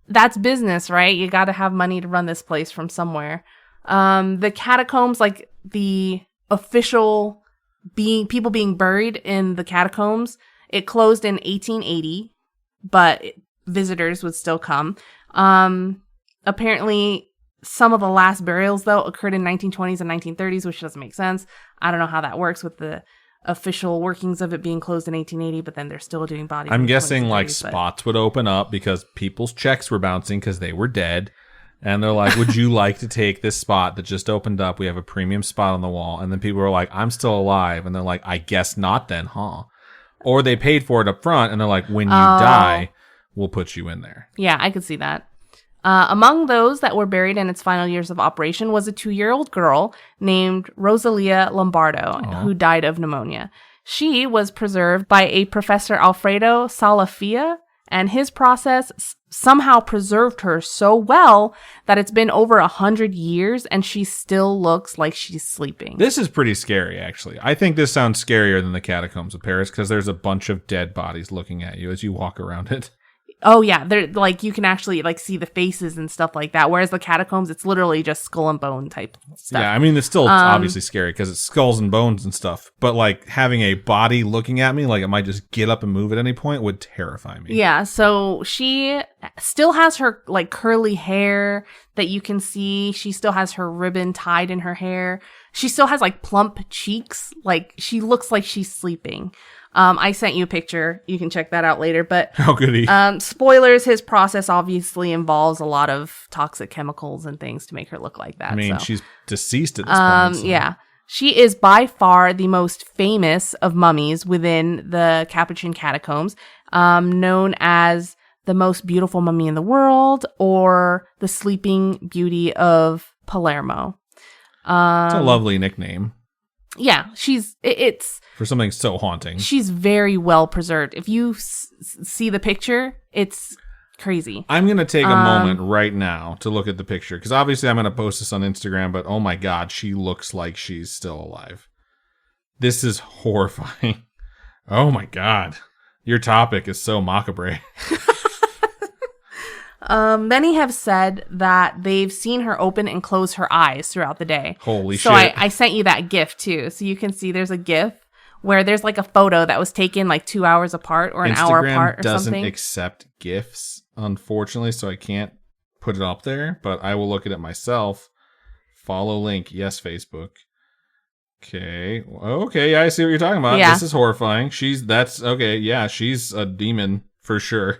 that's business, right? You got to have money to run this place from somewhere. The catacombs, like the official people being buried in the catacombs, it closed in 1880, but visitors would still come. Apparently, some of the last burials, though, occurred in 1920s and 1930s, which doesn't make sense. I don't know how that works with the official workings of it being closed in 1880, but then they're still doing bodies.
I'm guessing like spots would open up because people's checks were bouncing because they were dead. And they're like, would you like to take this spot that just opened up? We have a premium spot on the wall. And then people were like, I'm still alive. And they're like, I guess not then, huh? Or they paid for it up front and they're like, when you die, we'll put you in there.
Yeah, I could see that. Among those that were buried in its final years of operation was a 2-year-old girl named Rosalia Lombardo, who died of pneumonia. She was preserved by a Professor Alfredo Salafia And his process somehow preserved her so well that it's been over 100 years and she still looks like she's sleeping.
This is pretty scary, actually. I think this sounds scarier than the Catacombs of Paris because there's a bunch of dead bodies looking at you as you walk around it.
Oh yeah, they're like you can actually like see the faces and stuff like that. Whereas the Catacombs, it's literally just skull and bone type stuff.
Yeah, I mean it's still obviously scary because it's skulls and bones and stuff. But like having a body looking at me, like it might just get up and move at any point, would terrify me.
Yeah, so she still has her like curly hair that you can see. She still has her ribbon tied in her hair. She still has like plump cheeks. Like she looks like she's sleeping. I sent you a picture. You can check that out later. But
oh, goody.
Spoilers, his process obviously involves a lot of toxic chemicals and things to make her look like that.
I mean,
so.
she's deceased at this point. So.
Yeah. She is by far the most famous of mummies within the Capuchin catacombs, known as the most beautiful mummy in the world or the Sleeping Beauty of Palermo.
It's a lovely nickname.
Yeah, it's
for something so haunting.
She's very well preserved. If you see the picture, it's crazy.
I'm going to take a moment right now to look at the picture because obviously I'm going to post this on Instagram, but oh my God, she looks like she's still alive. This is horrifying. Oh my God. Your topic is so macabre.
Many have said that they've seen her open and close her eyes throughout the day.
Holy shit.
So I sent you that GIF too. So you can see there's a GIF where there's like a photo that was taken like 2 hours apart or an hour apart or something.
Instagram doesn't accept GIFs, unfortunately, so I can't put it up there, but I will look at it myself. Follow link. Yes, Facebook. Okay. Okay, yeah, I see what you're talking about. Yeah. This is horrifying. Okay, yeah, she's a demon for sure.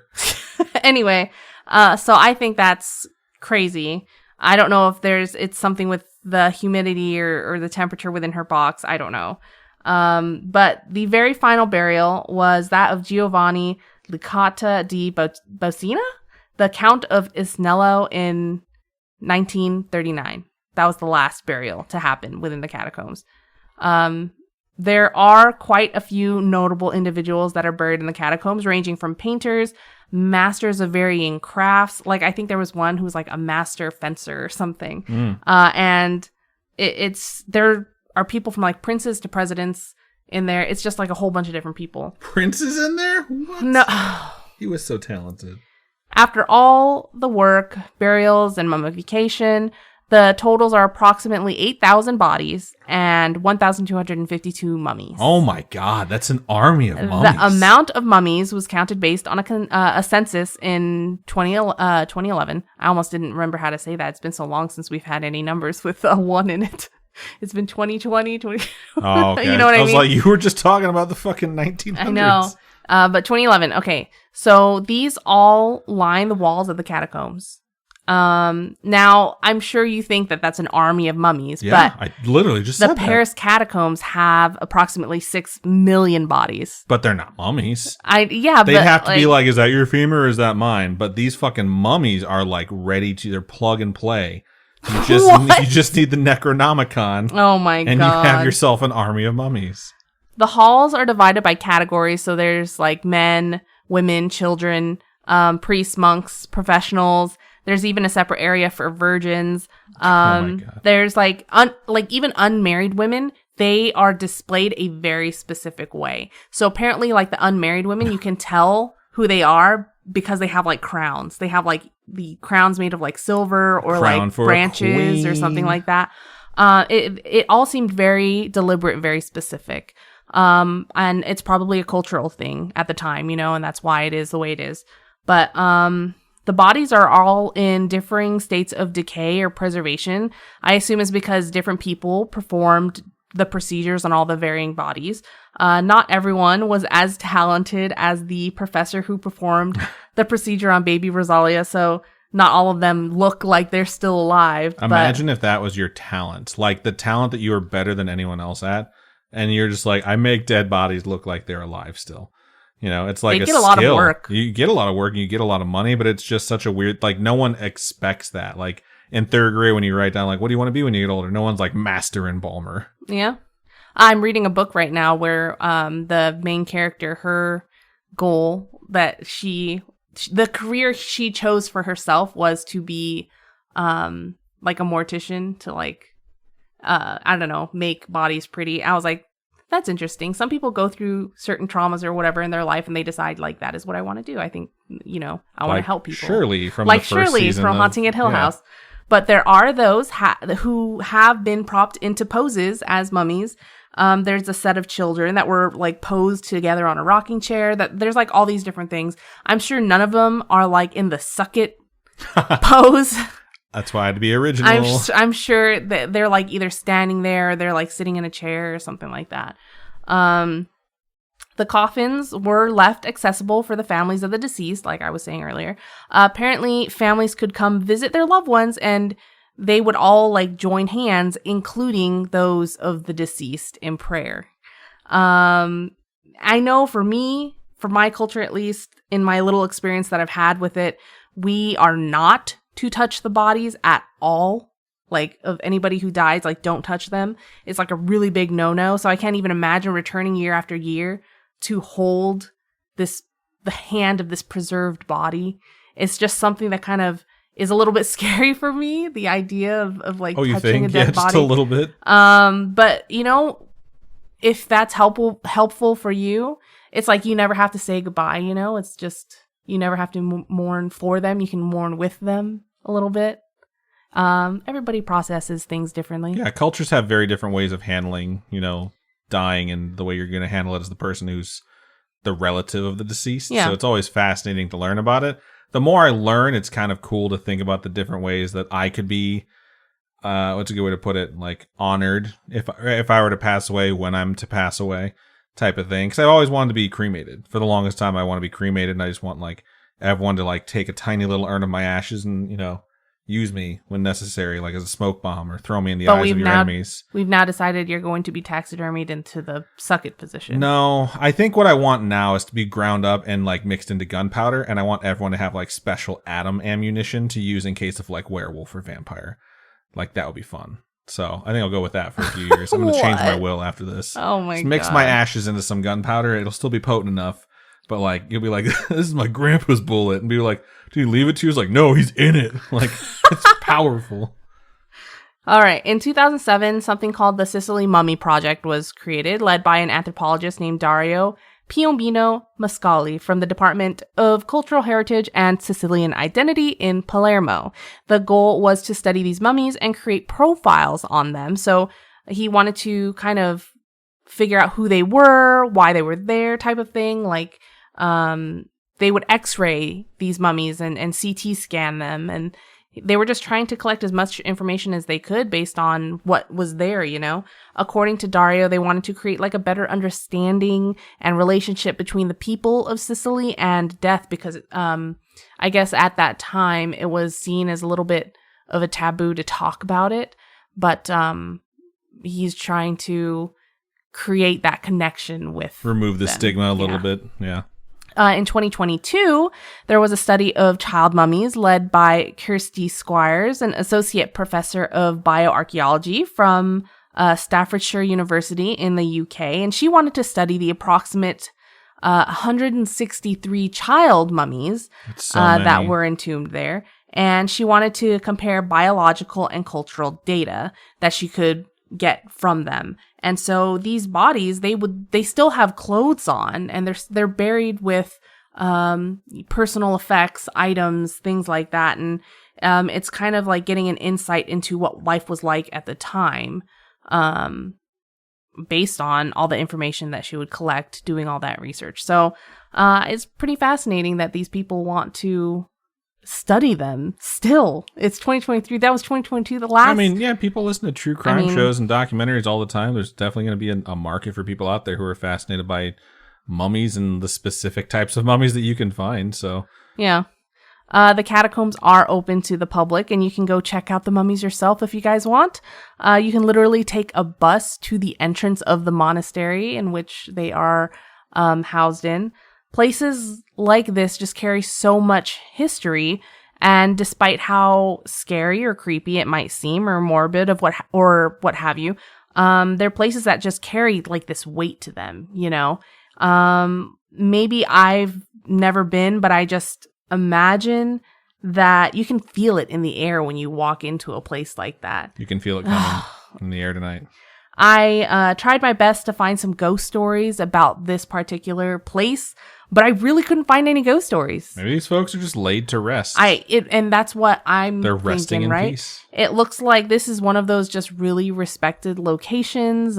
Anyway, so I think that's crazy. I don't know if it's something with the humidity or the temperature within her box. I don't know. But the very final burial was that of Giovanni Licata di Bocina, the Count of Isnello in 1939. That was the last burial to happen within the catacombs. There are quite a few notable individuals that are buried in the catacombs, ranging from painters, masters of varying crafts. Like, I think there was one who was like a master fencer or something. And there are people from like princes to presidents in there. It's just like a whole bunch of different people.
Princes in there? What?
No.
He was so talented.
After all the work, burials, and mummification, the totals are approximately 8,000 bodies and 1,252 mummies.
Oh my God, that's an army of mummies.
The amount of mummies was counted based on a census in 2011. I almost didn't remember how to say that. It's been so long since we've had any numbers with a 1 in it. It's been 2020.
Oh, okay.
You know what I mean?
I was like, you were just talking about the fucking 1900s.
I know. But 2011. Okay. So these all line the walls of the catacombs. Now, I'm sure you think that that's an army of mummies,
yeah,
but
I literally just said
the Paris catacombs have approximately 6 million bodies.
But they're not mummies.
They'd
have to be like, is that your femur or is that mine? But these fucking mummies are like ready to, they're plug and play. You just need the Necronomicon.
Oh my God.
And you have yourself an army of mummies.
The halls are divided by categories. So there's like men, women, children, priests, monks, professionals. There's even a separate area for virgins.
Oh my God.
There's like even unmarried women, they are displayed a very specific way. So apparently like the unmarried women, you can tell who they are because they have like crowns. They have like the crowns made of like silver or like branches or something like that. It all seemed very deliberate, very specific. And it's probably a cultural thing at the time, and that's why it is the way it is. But, the bodies are all in differing states of decay or preservation. I assume is because different people performed the procedures on all the varying bodies. Not everyone was as talented as the professor who performed the procedure on baby Rosalia, so not all of them look like they're still alive.
Imagine if that was your talent, like the talent that you were better than anyone else at, and you're just like, I make dead bodies look like they're alive still. It's like
they get a lot of work.
You get a lot of work and you get a lot of money, but it's just such a weird, like no one expects that. Like in 3rd grade when you write down like, what do you want to be when you get older? No one's like master embalmer.
Yeah. I'm reading a book right now where the main character, her goal that she the career she chose for herself was to be like a mortician to like I don't know, make bodies pretty. I was like, that's interesting. Some people go through certain traumas or whatever in their life and they decide like that is what I want to do. I think, you know, I want to help people.
Shirley from
like
the first
Shirley
season
from Haunting at Hill House. But there are those who have been propped into poses as mummies. There's a set of children that were like posed together on a rocking chair. That there's like all these different things. I'm sure none of them are like in the suck it pose.
That's why I had to be original.
I'm sure that they're like either standing there or they're like sitting in a chair or something like that. The coffins were left accessible for the families of the deceased, like I was saying earlier. Apparently, families could come visit their loved ones and they would all like join hands, including those of the deceased, in prayer. I know for me, for my culture at least, in my little experience that I've had with it, we are not to touch the bodies at all. Like, of anybody who dies, like, don't touch them. It's like a really big no-no. So I can't even imagine returning year after year to hold the hand of this preserved body. It's just something that kind of is a little bit scary for me, the idea of like touching a dead body.
Just a little bit.
But you know, if that's helpful for you, it's like you never have to say goodbye, you know? It's just, you never have to mourn for them. You can mourn with them a little bit. Everybody processes things differently.
Yeah, cultures have very different ways of handling, you know, dying, and the way you're going to handle it as the person who's the relative of the deceased.
Yeah.
So it's always fascinating to learn about it. The more I learn, it's kind of cool to think about the different ways that I could be, what's a good way to put it, like honored if I were to pass away, when I'm to pass away, type of thing. Because I've always wanted to be cremated. For the longest time, I want to be cremated, and I just want like everyone to like take a tiny little urn of my ashes and, you know, use me when necessary, like as a smoke bomb, or throw me in the eyes of your enemies.
We've now decided you're going to be taxidermied into the suck it position.
No, I think what I want now is to be ground up and like mixed into gunpowder, and I want everyone to have like special atom ammunition to use in case of like werewolf or vampire. Like that would be fun. So I think I'll go with that for a few years. I'm going to change my will after this.
Oh my god!
Mix my ashes into some gunpowder. It'll still be potent enough, but like you'll be like, this is my grandpa's bullet, and be like, do you leave it to you? It's like, no, he's in it. Like, it's powerful.
All right. In 2007, something called the Sicily Mummy Project was created, led by an anthropologist named Dario Piombino Mascali from the Department of Cultural Heritage and Sicilian Identity in Palermo. The goal was to study these mummies and create profiles on them. So he wanted to kind of figure out who they were, why they were there, type of thing. Like, they would x-ray these mummies and CT scan them, and they were just trying to collect as much information as they could based on what was there, you know? According to Dario, they wanted to create like a better understanding and relationship between the people of Sicily and death, because I guess at that time it was seen as a little bit of a taboo to talk about it, but he's trying to create that connection with
remove the
them.
stigma a little bit. Yeah.
In 2022, there was a study of child mummies led by Kirsty Squires, an associate professor of bioarchaeology from Staffordshire University in the UK. And she wanted to study the approximate 163 child mummies that were entombed there. And she wanted to compare biological and cultural data that she could get from them. And so these bodies, they still have clothes on, and they're buried with personal effects, items, things like that. And it's kind of like getting an insight into what life was like at the time, based on all the information that she would collect doing all that research. So it's pretty fascinating that these people want to study them still. It's 2023. That was 2022. The last.
I mean, yeah, people listen to true crime shows and documentaries all the time. There's definitely going to be a market for people out there who are fascinated by mummies and the specific types of mummies that you can find. So
yeah, the catacombs are open to the public, and you can go check out the mummies yourself if you guys want. You can literally take a bus to the entrance of the monastery in which they are housed in. Places like this just carry so much history, and despite how scary or creepy it might seem, or morbid of what have you, they're places that just carry like this weight to them, you know. Maybe I've never been, but I just imagine that you can feel it in the air when you walk into a place like that.
You can feel it coming in the air tonight.
I tried my best to find some ghost stories about this particular place, but I really couldn't find any ghost stories.
Maybe these folks are just laid to rest.
And that's what I'm
They're
thinking,
resting in
right?
peace.
It looks like this is one of those just really respected locations.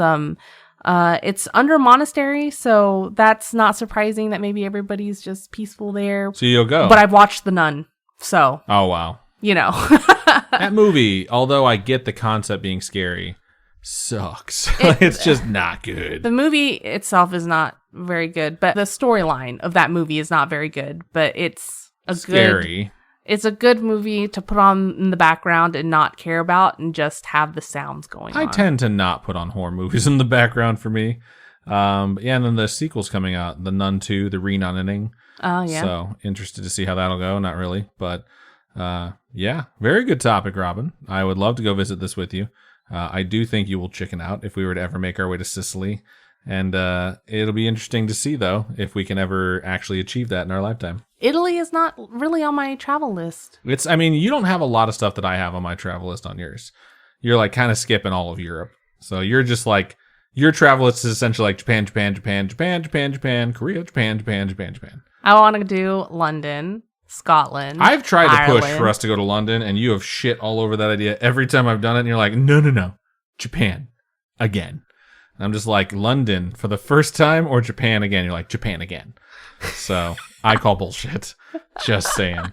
It's under a monastery, so that's not surprising that maybe everybody's just peaceful there.
So you'll go.
But I've watched The Nun, so.
Oh, wow.
You know.
That movie, although I get the concept being scary, sucks. It's just not good.
The movie itself is not very good, but the storyline of that movie is not very good, but it's
scary.
It's a good movie to put on in the background and not care about and just have the sounds going on.
I tend to not put on horror movies in the background for me. And then the sequel's coming out, The Nun 2, the re-nunning.
Oh, yeah.
So interested to see how that'll go. Not really, but yeah, very good topic, Robin. I would love to go visit this with you. I do think you will chicken out if we were to ever make our way to Sicily. And it'll be interesting to see, though, if we can ever actually achieve that in our lifetime.
Italy is not really on my travel list.
I mean, you don't have a lot of stuff that I have on my travel list on yours. You're like kind of skipping all of Europe. So you're just like, your travel list is essentially like Japan, Japan, Japan, Japan, Japan, Japan, Korea, Japan, Japan, Japan, Japan.
I want to do London, Scotland,
I've tried
Ireland.
to push for us to go to London, and you have shit all over that idea every time I've done it, and you're like, no, Japan, again. And I'm just like, London for the first time or Japan again? You're like, Japan again. So I call bullshit. Just saying.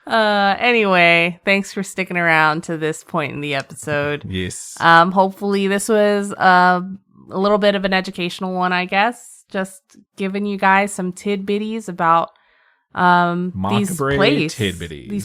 Anyway, thanks for sticking around to this point in the episode.
Yes.
Hopefully this was a little bit of an educational one, I guess. Just giving you guys some tidbitties about these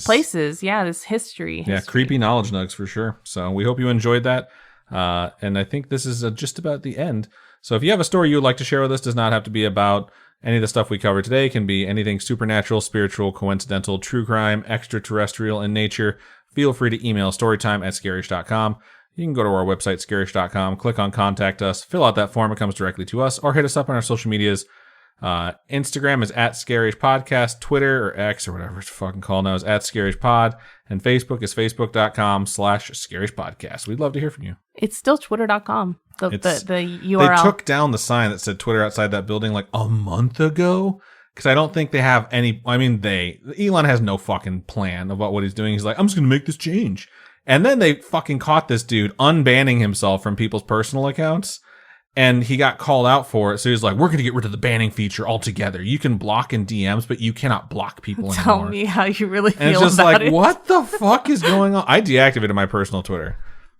places. Yeah, this history.
Yeah, creepy knowledge nugs for sure. So we hope you enjoyed that. And I think this is just about the end. So if you have a story you would like to share with us, does not have to be about any of the stuff we covered today. It can be anything supernatural, spiritual, coincidental, true crime, extraterrestrial in nature. Feel free to email storytime@scaryish.com. You can go to our website, scaryish.com, click on contact us, fill out that form. It comes directly to us, or hit us up on our social medias. Instagram is @Scaryish Podcast, Twitter or X or whatever it's fucking called now is @Scaryish Pod, and Facebook is facebook.com/Scaryish Podcast. We'd love to hear from you.
It's still twitter.com. The URL.
They took down the sign that said Twitter outside that building like a month ago. Because I don't think they have any. I mean, Elon has no fucking plan about what he's doing. He's like, I'm just going to make this change. And then they fucking caught this dude unbanning himself from people's personal accounts. And he got called out for it. So he's like, we're going to get rid of the banning feature altogether. You can block in DMs, but you cannot block people anymore.
Tell me how you really feel about it.
And it's just like, what the fuck is going on? I deactivated my personal Twitter.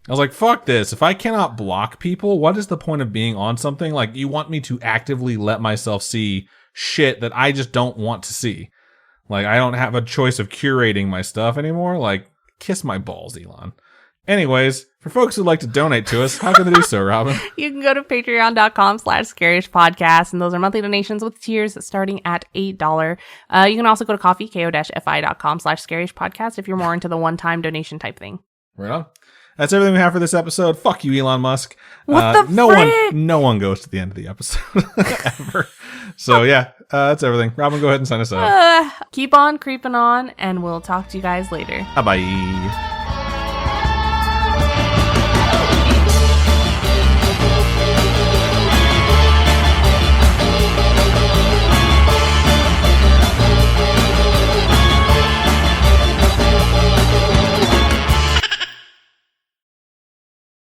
I was like, fuck this. If I cannot block people, what is the point of being on something? Like, you want me to actively let myself see shit that I just don't want to see. Like, I don't have a choice of curating my stuff anymore. Like, kiss my balls, Elon. Anyways, for folks who'd like to donate to us, how can they do so, Robin?
You can go to patreon.com/Scaryish Podcast, and those are monthly donations with tiers starting at $8. You can also go to ko-fi.com/Scaryish Podcast if you're more into the one-time donation type thing.
Right on. That's everything we have for this episode. Fuck you, Elon Musk.
What the frick?
No one goes to the end of the episode ever. So yeah, that's everything. Robin, go ahead and sign us out.
Keep on creeping on, and we'll talk to you guys later.
Bye-bye.